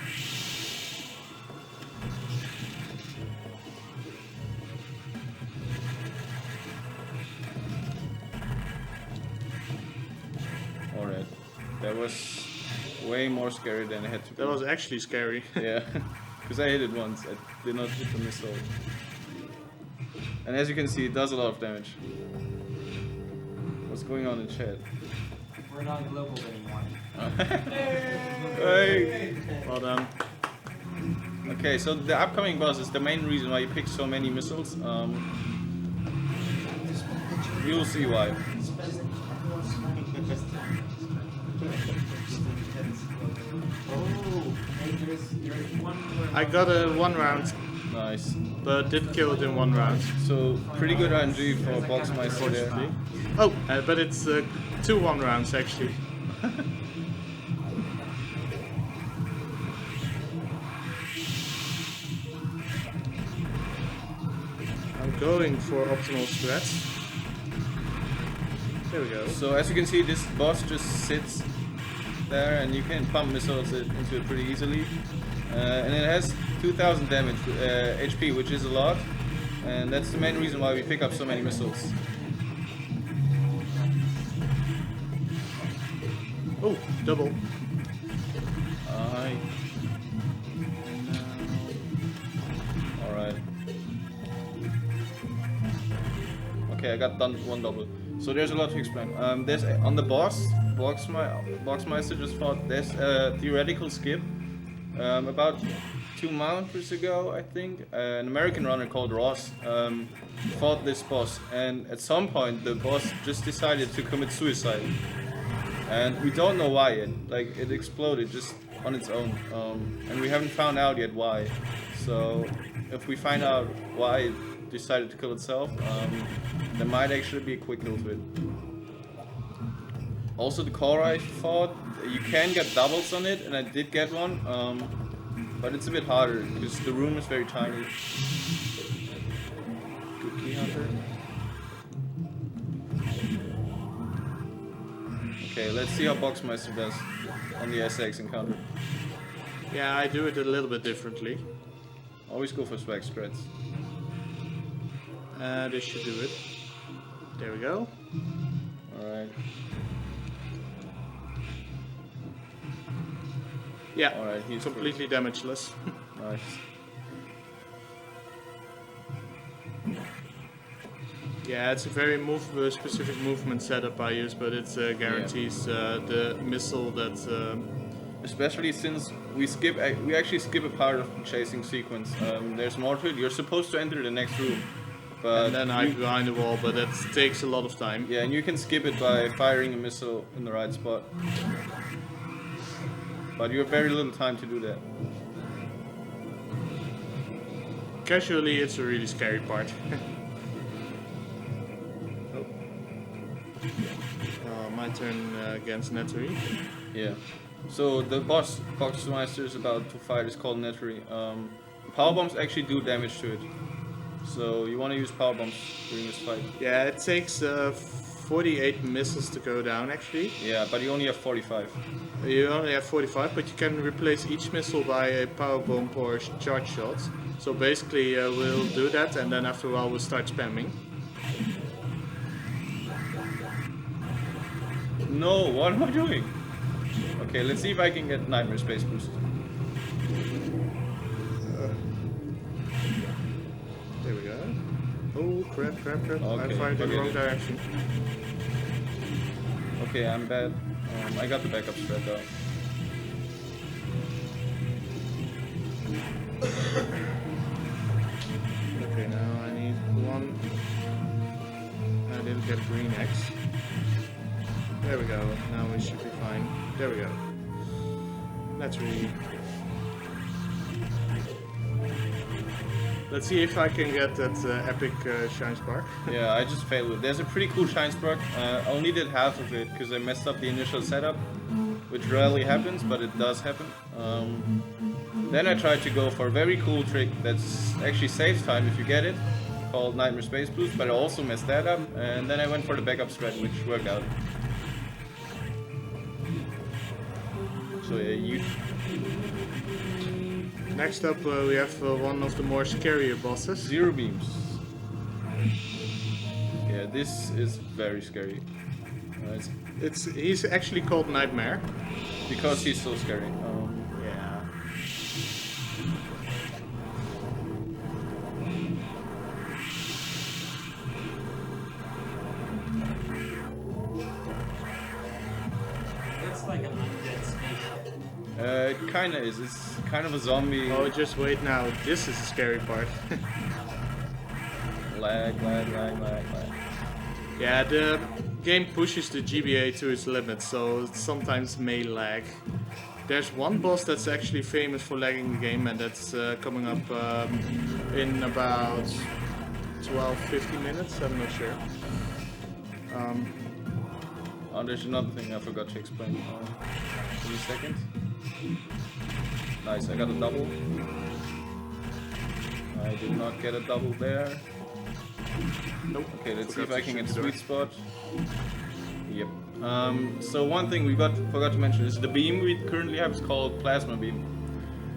Alright. That was way more scary than it had to be. That was actually scary. Yeah. Because I hit it once. I did not hit the missile. And as you can see, it does a lot of damage. What's going on in chat? We're not global anymore. Hey! Well done. Okay, so the upcoming boss is the main reason why you pick so many missiles. You'll see why. I got a 1 round, Nice. but didn't kill it in 1 round. So pretty good RNG for Boxmeister there. Oh, but it's 2 1 rounds actually. I'm going for optimal strats. There we go. So as you can see, this boss just sits there, and you can pump missiles into it pretty easily. And it has 2000 damage HP, which is a lot, and that's the main reason why we pick up so many missiles. Oh, double. Alright. Okay, I got done 1 double. So there's a lot to explain. There's on the boss, Boxmeister just fought. There's a theoretical skip. About 2 months ago, I think, an American runner called Ross fought this boss, and at some point the boss just decided to commit suicide, and we don't know why yet. Like, it exploded just on its own, and we haven't found out yet why. So if we find out why it decided to kill itself, there might actually be a quick kill to it. Also, the core I fought, you can get doubles on it, and I did get one, but it's a bit harder because the room is very tiny. Good key hunter. Okay, let's see how Boxmeister does on the SX encounter. Yeah, I do it a little bit differently. Always go for swag strats. This should do it. There we go. Alright. Yeah, Alright, he's completely damageless. Nice. Yeah, it's a very specific movement setup I use, but it guarantees the missile that... Especially since we actually skip a part of the chasing sequence. There's more to it. You're supposed to enter the next room, but and then hide behind the wall, but that takes a lot of time. yeah, and you can skip it by firing a missile in the right spot. But you have very little time to do that. Casually, it's a really scary part. My turn against Nettery. Yeah. So the boss Boxmeister is about to fight is called Nettery. Power bombs actually do damage to it. So you want to use power bombs during this fight. Yeah, it takes 48 missiles to go down actually. Yeah, but you only have 45. You only have 45, but you can replace each missile by a power bomb or charge shot. So basically we'll do that, and then after a while we'll start spamming. No, what am I doing? Okay, let's see if I can get Nightmare Space Boost. There we go. Oh crap. Okay, I fired in the forget wrong it. direction. Okay, I'm bad. I got the backup strat though. Okay, now I need one. I didn't get green X. There we go. Now we should be fine. There we go. That's really... Let's see if I can get that epic Shine Spark. Yeah, I just failed it. There's a pretty cool Shine Spark. I only did half of it because I messed up the initial setup, which rarely happens, but it does happen. Then I tried to go for a very cool trick that's actually saves time if you get it, called Nightmare Space Boost, but I also messed that up, and then I went for the backup strat, which worked out. So yeah, Next up we have one of the more scarier bosses. Zero beams. Yeah, this is very scary. He's actually called Nightmare. Because he's so scary. Yeah. It's like an undead spaceship. It kinda is. It's kind of a zombie. Oh, just wait now. This is the scary part. Lag. Yeah, the game pushes the GBA to its limits, so it sometimes may lag. There's one boss that's actually famous for lagging the game, and that's coming up in about 12-15 minutes, I'm not sure. Oh, there's another thing I forgot to explain. Give me a second. Nice, I got a double. I did not get a double there. Nope. Okay, let's see Forgot if I to can get shoot the door. sweet spot. Yep. So one thing we forgot to mention is the beam we currently have is called Plasma Beam.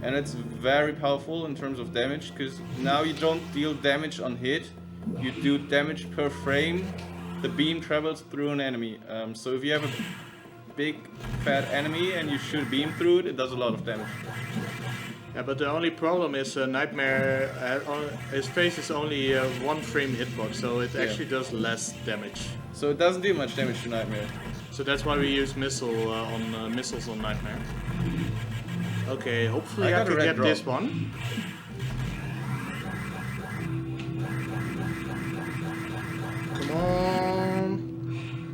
And it's very powerful in terms of damage, because now you don't deal damage on hit, you do damage per frame. The beam travels through an enemy. So if you have a big fat enemy and you shoot a beam through it, it does a lot of damage. Yeah, but the only problem is Nightmare, his face is only a 1 frame hitbox, so it actually does less damage. So it doesn't do much damage to Nightmare. So that's why we use missiles on Nightmare. Okay, hopefully I got a can red get drop. this one. Come on.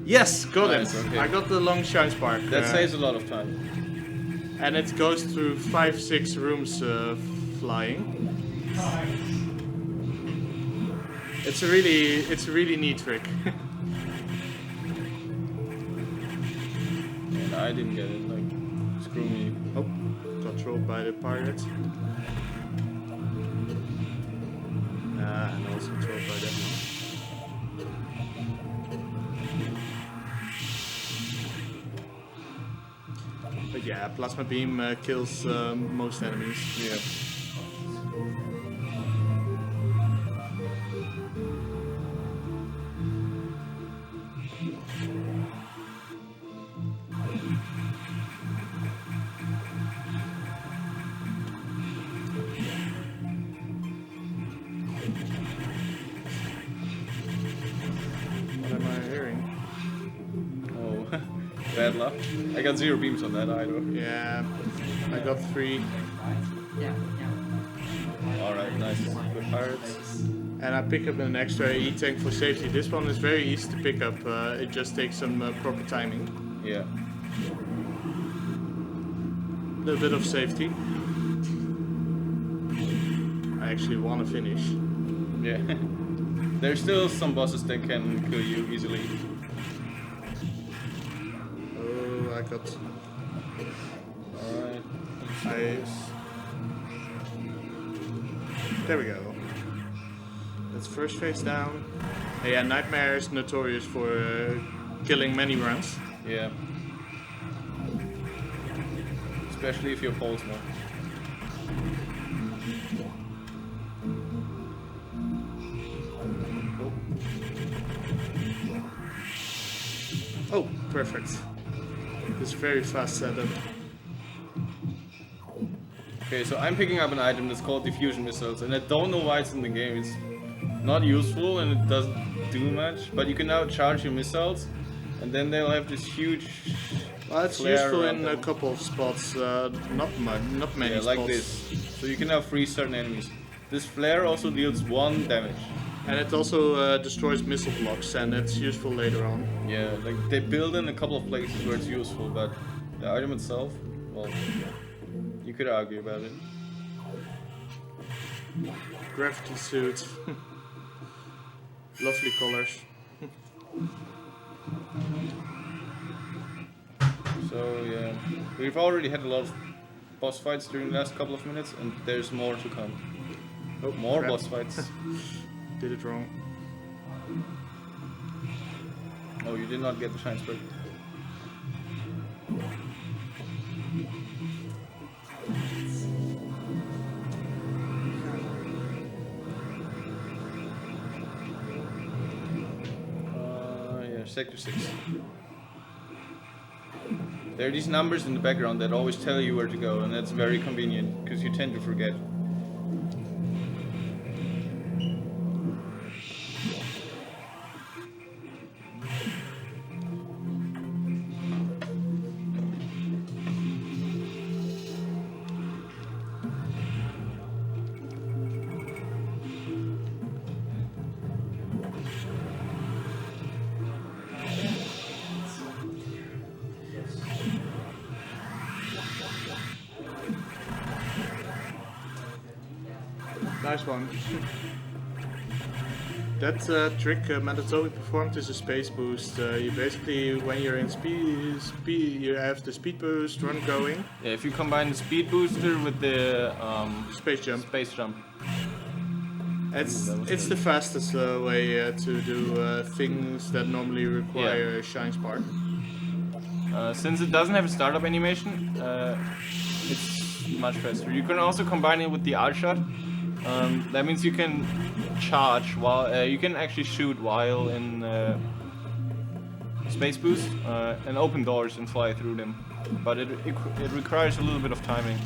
Yes, got Nice, it. okay. I got the long shine spark. That saves a lot of time. And it goes through 5-6 rooms flying. It's a really neat trick. And I didn't get it, like, screw me. Oh, got trolled by the pirate. And also trolled by that one. But yeah, plasma beam kills most enemies. Yeah. bad luck. I got 0 beams on that either. Yeah, I got 3. Alright, nice. Good pirates. And I pick up an extra E-tank for safety. This one is very easy to pick up. It just takes some proper timing. Yeah. A little bit of safety. I actually want to finish. Yeah. There's still some bosses that can kill you easily. Oh, I got... Alright. There we go. Let's first face down. Yeah, Nightmare is notorious for killing many runs. Yeah. Especially if you're pulse more. Oh, perfect. This is very fast setup. Okay, so I'm picking up an item that's called diffusion missiles, and I don't know why it's in the game. It's not useful and it doesn't do much, but you can now charge your missiles, and then they'll have this huge. Well, it's flare useful around in them. a couple of spots, not many Yeah, spots. like this. So you can now freeze certain enemies. This flare also deals 1 damage. And it also destroys missile blocks, and it's useful later on. Yeah, like they build in a couple of places where it's useful, but the item itself, well, you could argue about it. Gravity suit. Lovely colors. So yeah, we've already had a lot of boss fights during the last couple of minutes, and there's more to come. Oh, More crap. boss fights. Did it wrong. Oh, you did not get the shine spurt. Yeah, sector 6. There are these numbers in the background that always tell you where to go, and that's very convenient because you tend to forget. Nice one. That trick Mandatoby performed is a space boost. You basically, when you're in speed, you have the speed boost run going. Yeah, if you combine the speed booster with the Space jump. space jump. It's the fastest way to do things that normally require a shine spark. Since it doesn't have a startup animation, it's much faster. You can also combine it with the R shot. That means you can charge while you can actually shoot while in space boost and open doors and fly through them. But it requires a little bit of timing.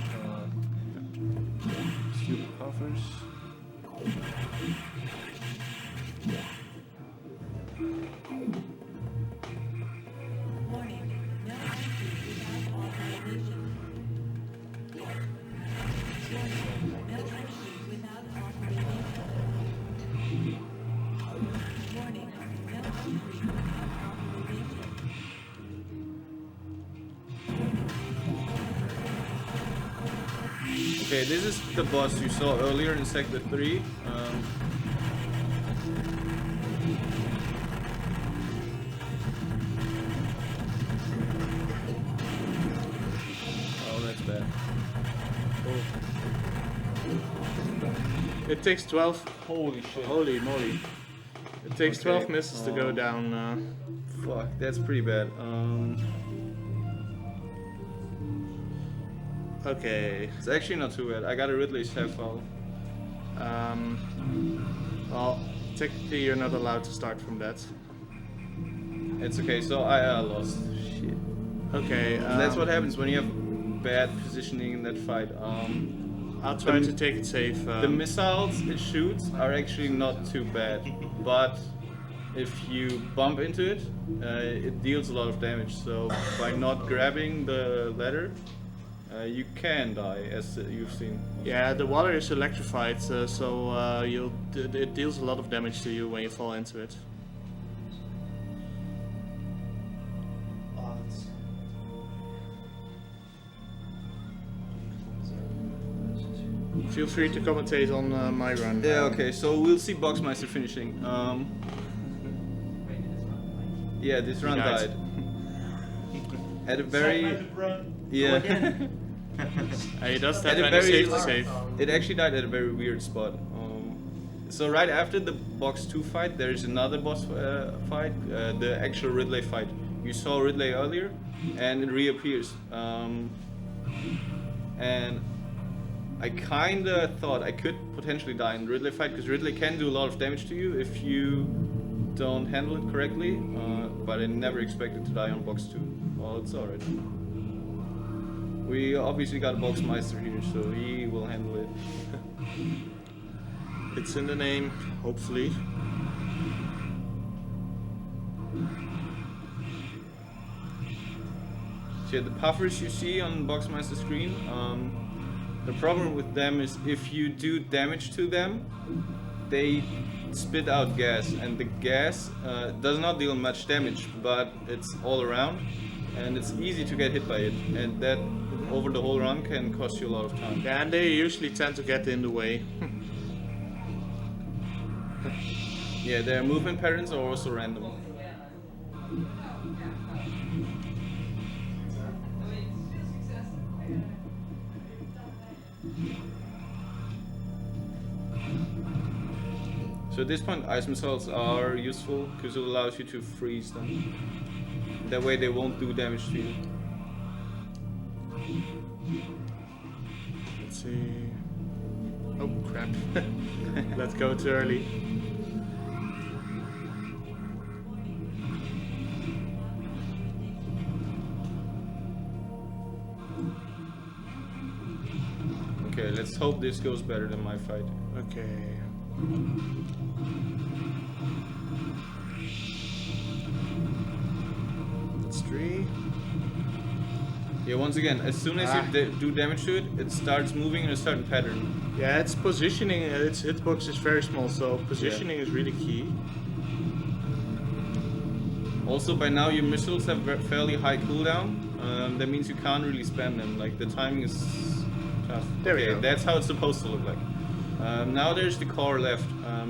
Stupid coffers. Warning. No entry without authorization. Warning. No entry without authorization. Warning. No entry without authorization. Okay, this is the boss you saw earlier in Sector 3. Oh, that's bad. It takes 12. Holy shit. Holy moly! It takes Okay. 12 misses to go down. Fuck, that's pretty bad. Okay. It's actually not too bad. I got a Ridley's half foul. Well, technically you're not allowed to start from that. It's okay, so I lost. Shit. Okay. And that's what happens when you have bad positioning in that fight. I'll try to take it safe. The missiles it shoots are actually not too bad, but if you bump into it, it deals a lot of damage. So by not grabbing the ladder, you can die, as you've seen. Yeah, the water is electrified, so it deals a lot of damage to you when you fall into it. Feel free to commentate on my run. Yeah, okay, so we'll see Boxmeister finishing. Yeah, this run died. died. At a very... Yeah. He does At have a any very- safety save. It actually died at a very weird spot. So right after the box 2 fight, there is another boss fight, the actual Ridley fight. You saw Ridley earlier, and it reappears. And I kinda thought I could potentially die in the Ridley fight, because Ridley can do a lot of damage to you if you don't handle it correctly, but I never expected to die on box 2. Well, it's alright. We obviously got a Boxmeister here, so he will handle it. It's in the name, hopefully. So yeah, the puffers you see on Boxmeister screen, the problem with them is if you do damage to them, they spit out gas, and the gas does not deal much damage, but it's all around, and it's easy to get hit by it, and that over the whole run can cost you a lot of time. Yeah, and they usually tend to get in the way. Yeah, their movement patterns are also random. So at this point, ice missiles are useful because it allows you to freeze them. That way they won't do damage to you. Let's see. Oh crap. Let's go too early. Okay, let's hope this goes better than my fight. Okay. That's 3. Yeah, once again, as soon as you do damage to it, it starts moving in a certain pattern. Yeah, its positioning, its hitbox is very small, so positioning is really key. Also, by now your missiles have fairly high cooldown. That means you can't really spam them. Like, the timing is tough. There we go. That's how it's supposed to look like. Now there's the core left.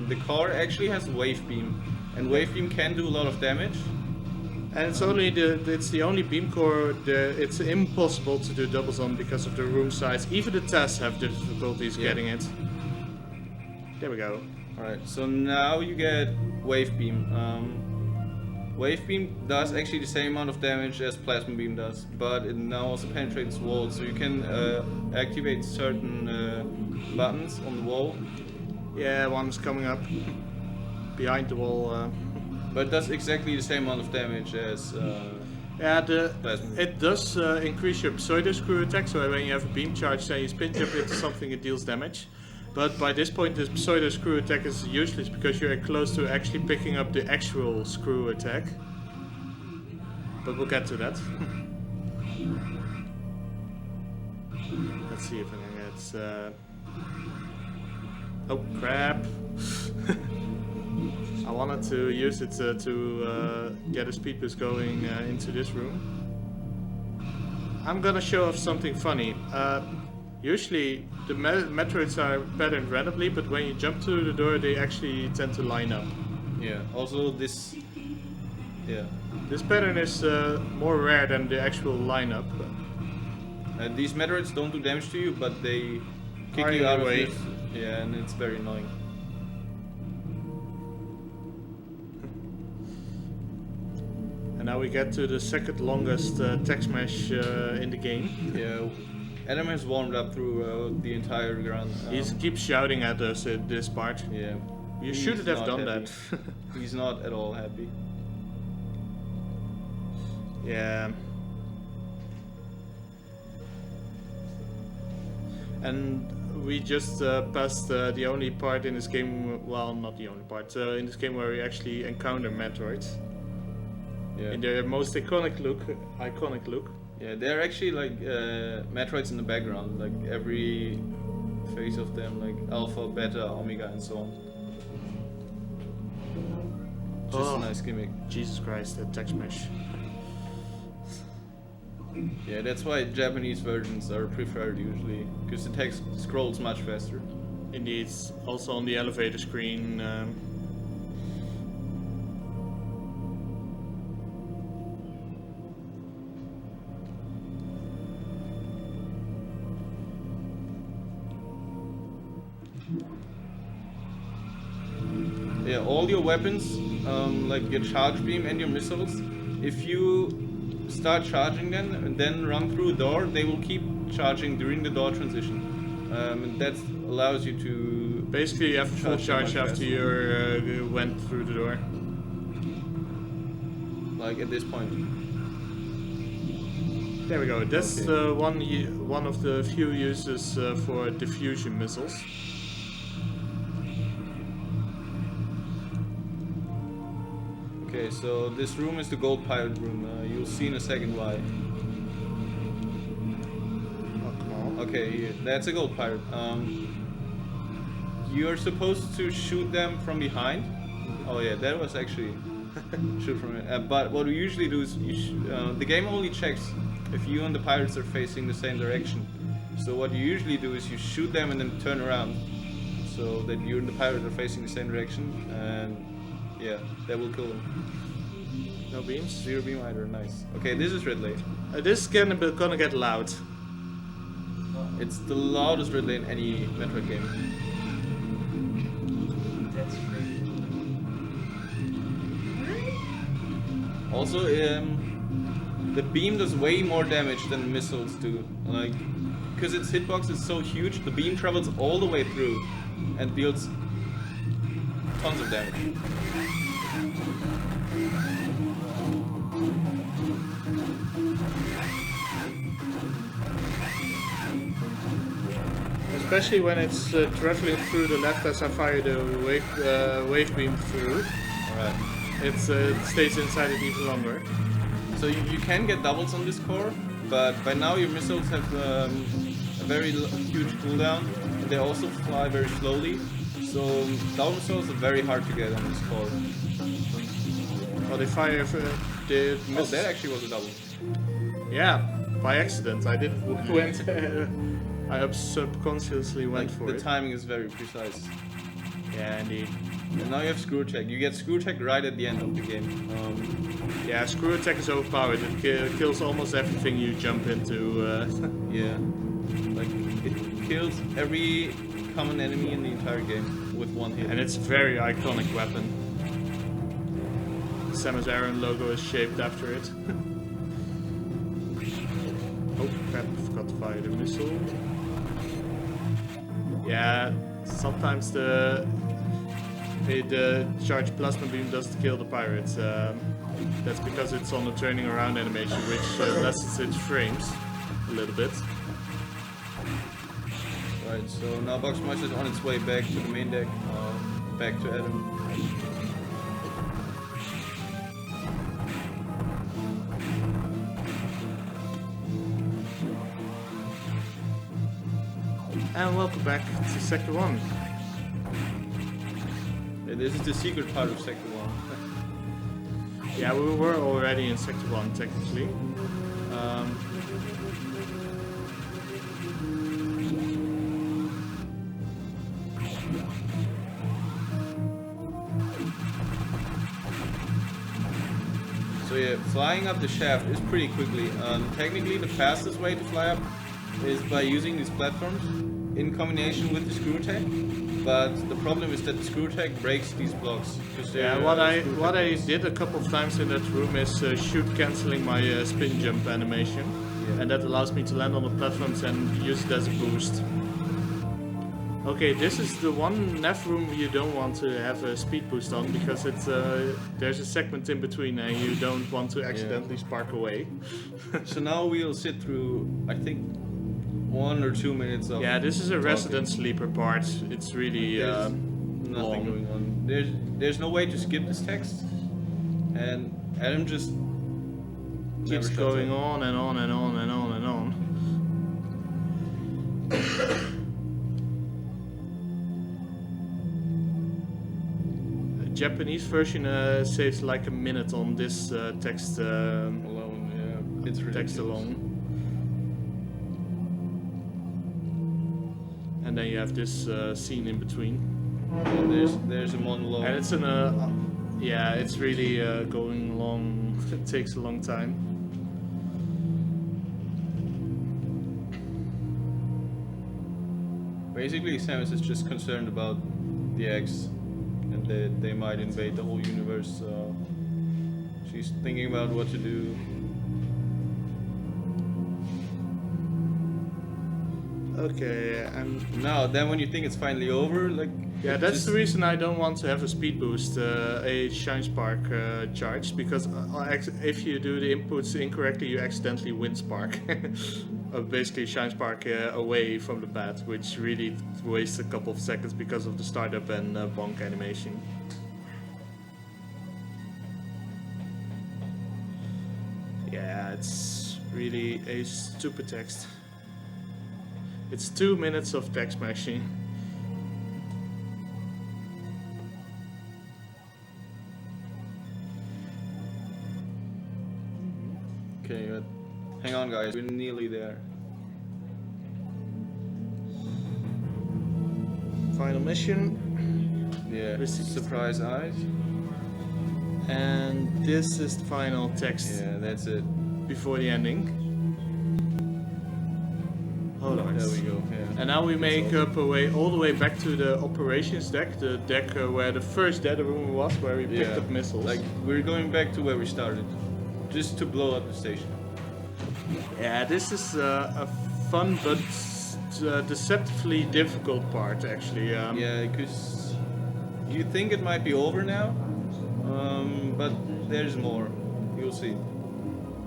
The core actually has wave beam, and wave beam can do a lot of damage. And it's only the only beam core. It's impossible to do doubles on because of the room size. Even the tests have difficulties getting it. There we go. Alright, so now you get wave beam. Wave beam does actually the same amount of damage as plasma beam does, but it now also penetrates walls, so you can activate certain buttons on the wall. Yeah, one's coming up behind the wall. But it does exactly the same amount of damage as Yeah, plasma. it does increase your pseudo screw attack, so when you have a beam charge and you spin jump into something, it deals damage. But by this point, the pseudo screw attack is useless because you're close to actually picking up the actual screw attack. But we'll get to that. Let's see if I can get. Oh crap! I wanted to use it to get a speed boost going into this room. I'm gonna show off something funny. Usually the Metroids are patterned randomly, but when you jump through the door, they actually tend to line up. Yeah, also this... Yeah. This pattern is more rare than the actual lineup. These Metroids don't do damage to you, but they kick Are you in out your of way. it. Yeah, and it's very annoying. And now we get to the second longest tech smash in the game. Yeah, Adam has warmed up through the entire ground. He keeps shouting at us at this part. Yeah. You He's should have not done happy. that. He's not at all happy. Yeah. And we just passed the only part in this game, well, not the only part, in this game where we actually encounter Metroids. Yeah. In their most iconic look. Yeah, they're actually like Metroids in the background, like every face of them, like Alpha, Beta, Omega, and so on. Just a nice gimmick. Jesus Christ, that text mesh. Yeah, that's why Japanese versions are preferred usually, because the text scrolls much faster. Indeed, also on the elevator screen. Yeah, all your weapons, like your charge beam and your missiles, if you start charging them and then run through a door, they will keep charging during the door transition. And that allows you to... Basically, you have full charge much after faster. you went through the door. Like at this point. There we go. That's Okay. one of the few uses for diffusion missiles. Okay, so this room is the gold pirate room. You'll see in a second why. Oh, come on. Okay, that's a gold pirate. You're supposed to shoot them from behind. Oh yeah, that was actually shoot from it. But what we usually do is the game only checks if you and the pirates are facing the same direction. So what you usually do is you shoot them and then turn around, so that you and the pirate are facing the same direction, and yeah, that will kill them. No beams. Zero beam either. Nice. Okay, this is red lane. This is gonna get loud. It's the loudest red lane in any Metroid game. That's crazy. Also, the beam does way more damage than missiles do. Like, because its hitbox is so huge, the beam travels all the way through and deals tons of damage. Especially when it's traveling through the left as I fire the wave beam through. Alright. It stays inside it even longer. So you can get doubles on this core, but by now your missiles have a very huge cooldown, and they also fly very slowly. So double missiles are very hard to get on this core. Oh, they fire. Oh, that actually was a double. Yeah, by accident. I didn't went. I subconsciously went Like, for the it. timing is very precise. Yeah, indeed. And now you have screw attack. You get screw attack right at the end of the game. Yeah, screw attack is overpowered. It kills almost everything you jump into. Yeah, like it kills every common enemy in the entire game with one hit. And it's a very iconic weapon. Samus Aran logo is shaped after it. Oh crap, I forgot to fire the missile. Yeah, sometimes the charged plasma beam doesn't kill the pirates. That's because it's on the turning around animation, which lessens its frames a little bit. Right, so now Boxmeister is on its way back to the main deck, back to Adam. And welcome back to Sector 1. Yeah, this is the secret part of Sector 1. Yeah, we were already in Sector 1 technically. So yeah, flying up the shaft is pretty quickly. Technically the fastest way to fly up is by using these platforms in combination with the screw attack. But the problem is that the screw attack breaks these blocks. Yeah, what I did a couple of times in that room is shoot cancelling my spin jump animation. Yeah. And that allows me to land on the platforms and use it as a boost. Okay, this is the one nav room you don't want to have a speed boost on because it's there's a segment in between and you don't want to accidentally spark away. So now we'll sit through, I think, 1 or 2 minutes of. Yeah, this is a talking. resident sleeper part. It's really There's nothing long. going on. There's no way to skip this text, and Adam just Keeps never shuts going up. on and on and on and on and on. The Japanese version saves like a minute on this text Alone, yeah, it's ridiculous. text alone. And then you have this scene in between. Yeah, there's a monologue. And it's yeah, it's really going long. It takes a long time. Basically, Samus is just concerned about the eggs, and they might invade the whole universe. So she's thinking about what to do. Okay, and Now, then when you think it's finally over, like yeah, that's just- the reason I don't want to have a speed boost, a shine spark charge, because if you do the inputs incorrectly, you accidentally win spark. Or basically shine spark away from the bat, which really wastes a couple of seconds because of the startup and bonk animation. Yeah, it's really a stupid text. It's 2 minutes of text mashing. Okay, but hang on, guys. We're nearly there. Final mission. Yeah. Received. Surprise eyes. And this is the final text Yeah, that's it. before the ending. Hold on. There we go. Yeah. And now we make all. up a way all the way back to the operations deck, the deck where the first data room was, where we picked up missiles. Like we're going back to where we started, just to blow up the station. Yeah, this is a fun but deceptively difficult part, actually. Yeah, because you think it might be over now, but there's more. You'll see.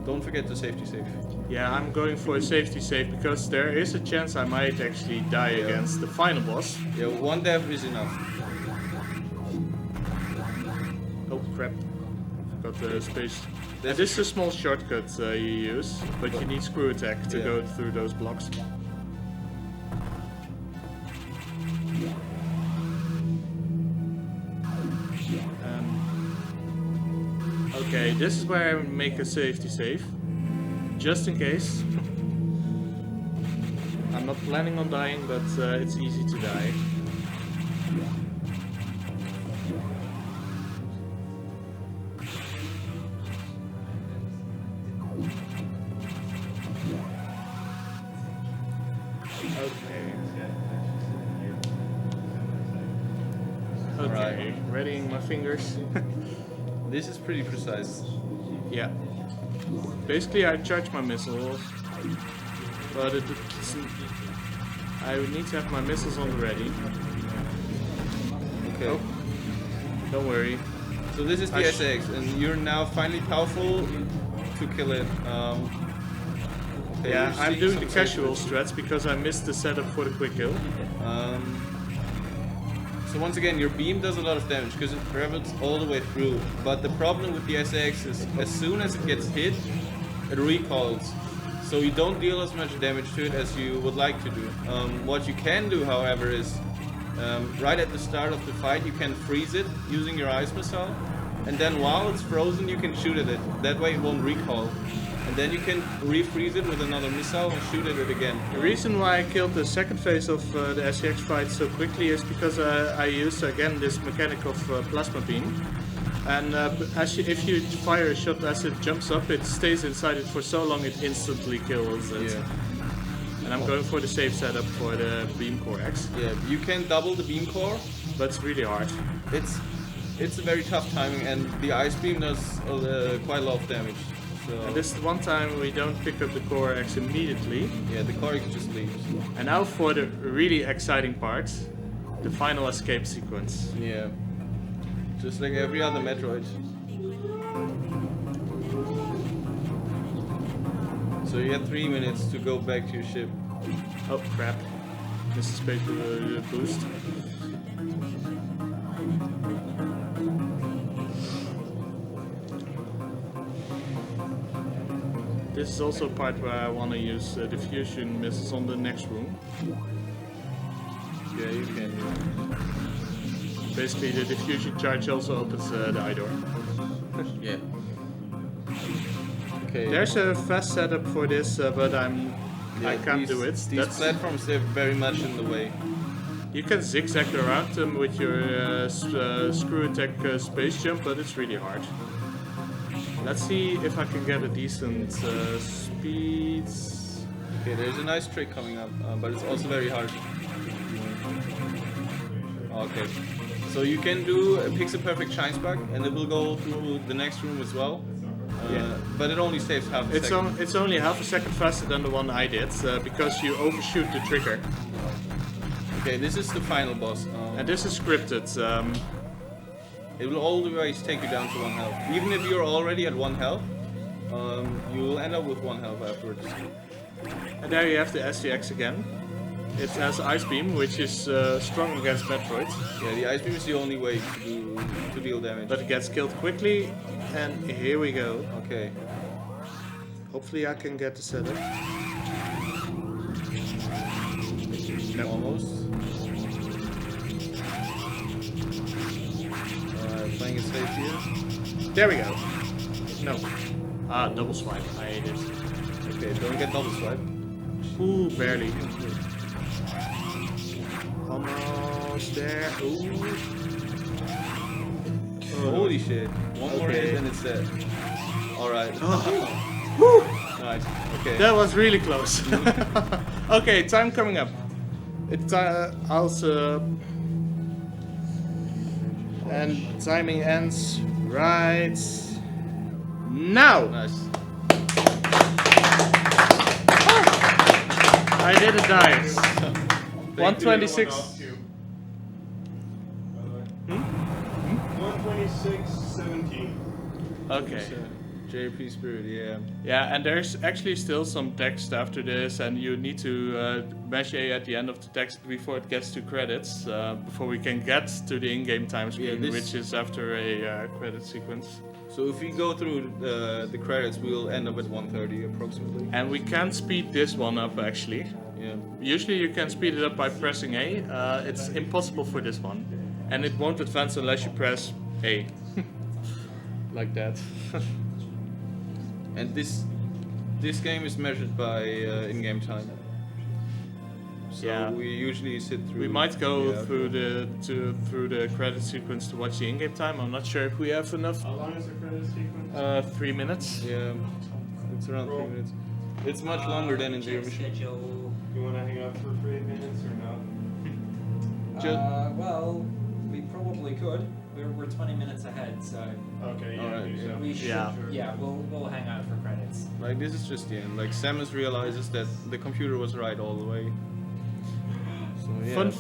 Don't forget the safety save. Yeah, I'm going for a safety save because there is a chance I might actually die against the final boss. Yeah, one death is enough. Oh crap. Got the space. There's This is a small shortcut you use, but you need screw attack to Yeah. go through those blocks. Okay, this is where I make a safety save, just in case. I'm not planning on dying, but it's easy to die. Okay. Okay, Alright. readying my fingers. This is pretty precise. Yeah. Basically, I charge my missiles, but I would need to have my missiles on the ready. Okay. Oh, don't worry. So this is the I SX, and you're now finally powerful to kill it. Okay, Yeah, you're I'm seeing doing the some casual safety. strats because I missed the setup for the quick kill. So once again, your beam does a lot of damage because it travels all the way through. But the problem with the SX is as soon as it gets hit, it recalls. So you don't deal as much damage to it as you would like to do. What you can do, however, is right at the start of the fight, you can freeze it using your ice missile. And then while it's frozen, you can shoot at it. That way it won't recall. And then you can refreeze it with another missile and shoot at it again. The reason why I killed the second phase of the SCX fight so quickly is because I used again this mechanic of plasma beam. And if you fire a shot as it jumps up, it stays inside it for so long it instantly kills it. Yeah. And I'm going for the safe setup for the beam core X, Yeah, you can double the beam core. but it's really hard. It's a very tough timing, and the ice beam does quite a lot of damage. So And this is the one time we don't pick up the core X immediately. yeah, the car just leaves. And now for the really exciting part, the final escape sequence. Yeah, just like every other Metroid. So you have 3 minutes to go back to your ship. Oh crap. Missed the space boost. This is also a part where I want to use diffusion missiles on the next room. Yeah, you can. Basically, the diffusion charge also opens the eye door. Yeah. Okay. There's a fast setup for this, but I can't do it. These platforms, they're very much in the way. You can zigzag around them with your screw attack space jump, but it's really hard. Let's see if I can get a decent speed. Okay, there's a nice trick coming up, but it's also very hard. Okay, so you can do a pixel perfect shine spark, and it will go through the next room as well. But it only saves half a second. It's only half a second faster than the one I did, because you overshoot the trigger. Okay, this is the final boss. And this is scripted. It will always take you down to 1 health. Even if you're already at 1 health, you will end up with 1 health afterwards. And there you have the SVX again. It has Ice Beam, which is strong against Metroid. Yeah, the Ice Beam is the only way to deal damage. But it gets killed quickly, and here we go. Okay. Hopefully I can get the setup. No. Almost. Playing it safe here. There we go. No. Ah, double swipe. I hate it. Okay, don't get double swipe. Ooh, barely. Almost there. Ooh. Holy shit. One more Okay. hit and it's dead. Alright. Woo! Nice. Okay. That was really close. Okay, time coming up. It's also. And timing ends right now. Nice. I didn't die. 126. 126.17. Okay. JP Spirit, yeah. Yeah, and there's actually still some text after this, and you need to mash A at the end of the text before it gets to credits, before we can get to the in-game time screen, which is after a credit sequence. So if we go through the credits, we'll end up at 1:30 approximately. And we can speed this one up actually. Yeah. Usually you can speed it up by pressing A. It's impossible for this one, and it won't advance unless you press A. Like that. And this game is measured by in-game time. So Yeah. we usually sit through. We might go yeah. through the credit sequence to watch the in-game time. I'm not sure if we have enough. How long is the credit sequence? 3 minutes. Yeah, it's around 3 minutes. It's much longer than in Zero Mission. Schedule. You want to hang out for 3 minutes or no? Well, we probably could. We're 20 minutes ahead, so Okay, yeah, Alright, do so. yeah. we should. Yeah. Yeah, we'll hang out for credits. Like this is just the end. Like Samus realizes that the computer was right all the way. So yeah.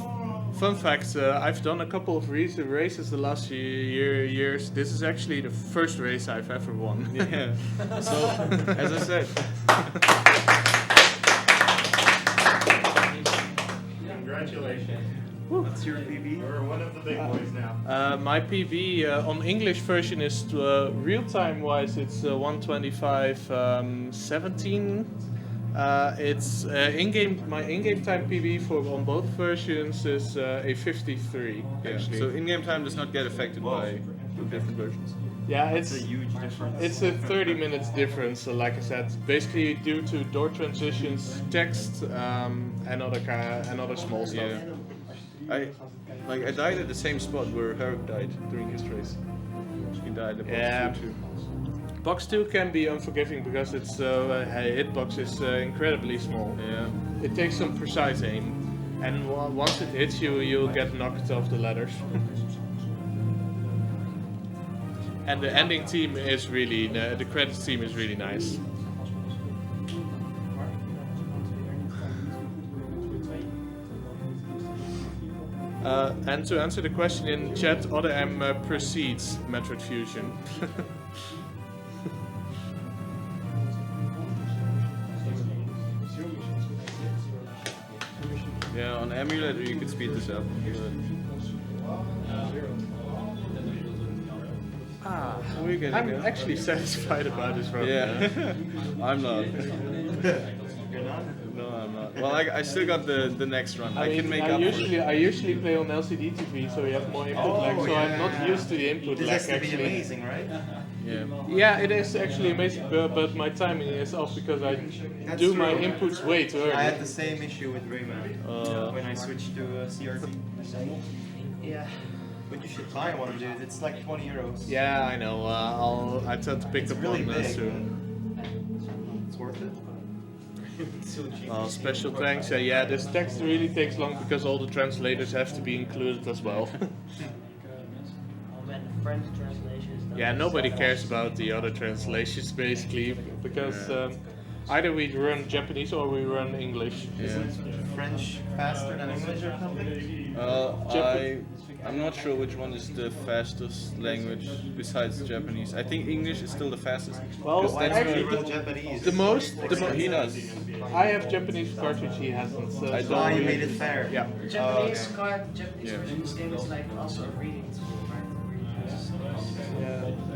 Fun fact, I've done a couple of races the last few years. This is actually the first race I've ever won. Yeah. So as I said, Congratulations. What's your PB? You're one of the big boys now. My PB on English version is real-time wise it's 125.17. It's in-game. My in-game time PB on both versions is a 53. yeah. Actually. So in-game time does not get affected by the different versions. Yeah, it's a huge difference. It's a 30 minutes difference. So like I said, basically due to door transitions, text, and other small stuff. Yeah. I died at the same spot where Herrick died during his race. He died at Yeah. box 2 too. Box 2 can be unforgiving because its hitbox is incredibly small. Yeah. It takes some precise aim, and once it hits you, you'll get knocked off the ladders. And the ending team is really, the credits team is really nice. And to answer the question in chat, Other M precedes Metroid Fusion. Yeah, on emulator you could speed this up. We're getting I'm there. actually satisfied about this run. Yeah, I'm not. You're not? No, I'm not. Well, I still got the next run. I can make up for it. I usually play on LCD TV, so you have more input lag. So I'm not used to the input This lag has to be actually. amazing, right? Yeah. Yeah, it is actually amazing, but my timing is off because I do my inputs way too early. I had the same issue with Rayman when I switched to CRT. Yeah. But you should buy one, dude. It's like 20 euros. Yeah, I know. I tend to pick It's up really one big. soon. It's worth it. It's so cheap. Special thanks. Yeah, this text really takes long because all the translators have to be included as well. Oh man, the French translation is Yeah, nobody cares about the other translations basically because either we run Japanese or we run English. Isn't French faster than English or something? I'm not sure which one is the fastest language besides Japanese. I think English is still the fastest. Well, Because that's actually, where Japanese. The most, he does. I have Japanese cartridge, he hasn't. So I so don't. You made it fair. Yeah. Japanese okay. card, Japanese Yeah. version of this game is like also a reading tool, right?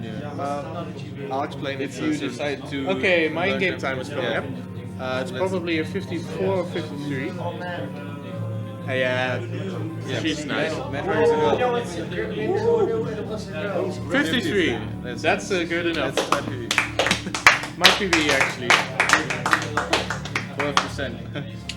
Yeah. I'll explain it If to you you. decide to. Okay, my learn in-game time is coming up. It's probably a 54 or 53. Oh man. Yeah, she's nice. Metroid is a No, go. it's a good game. It was a go. 53. That's good enough. That's quite My PB actually. 12%.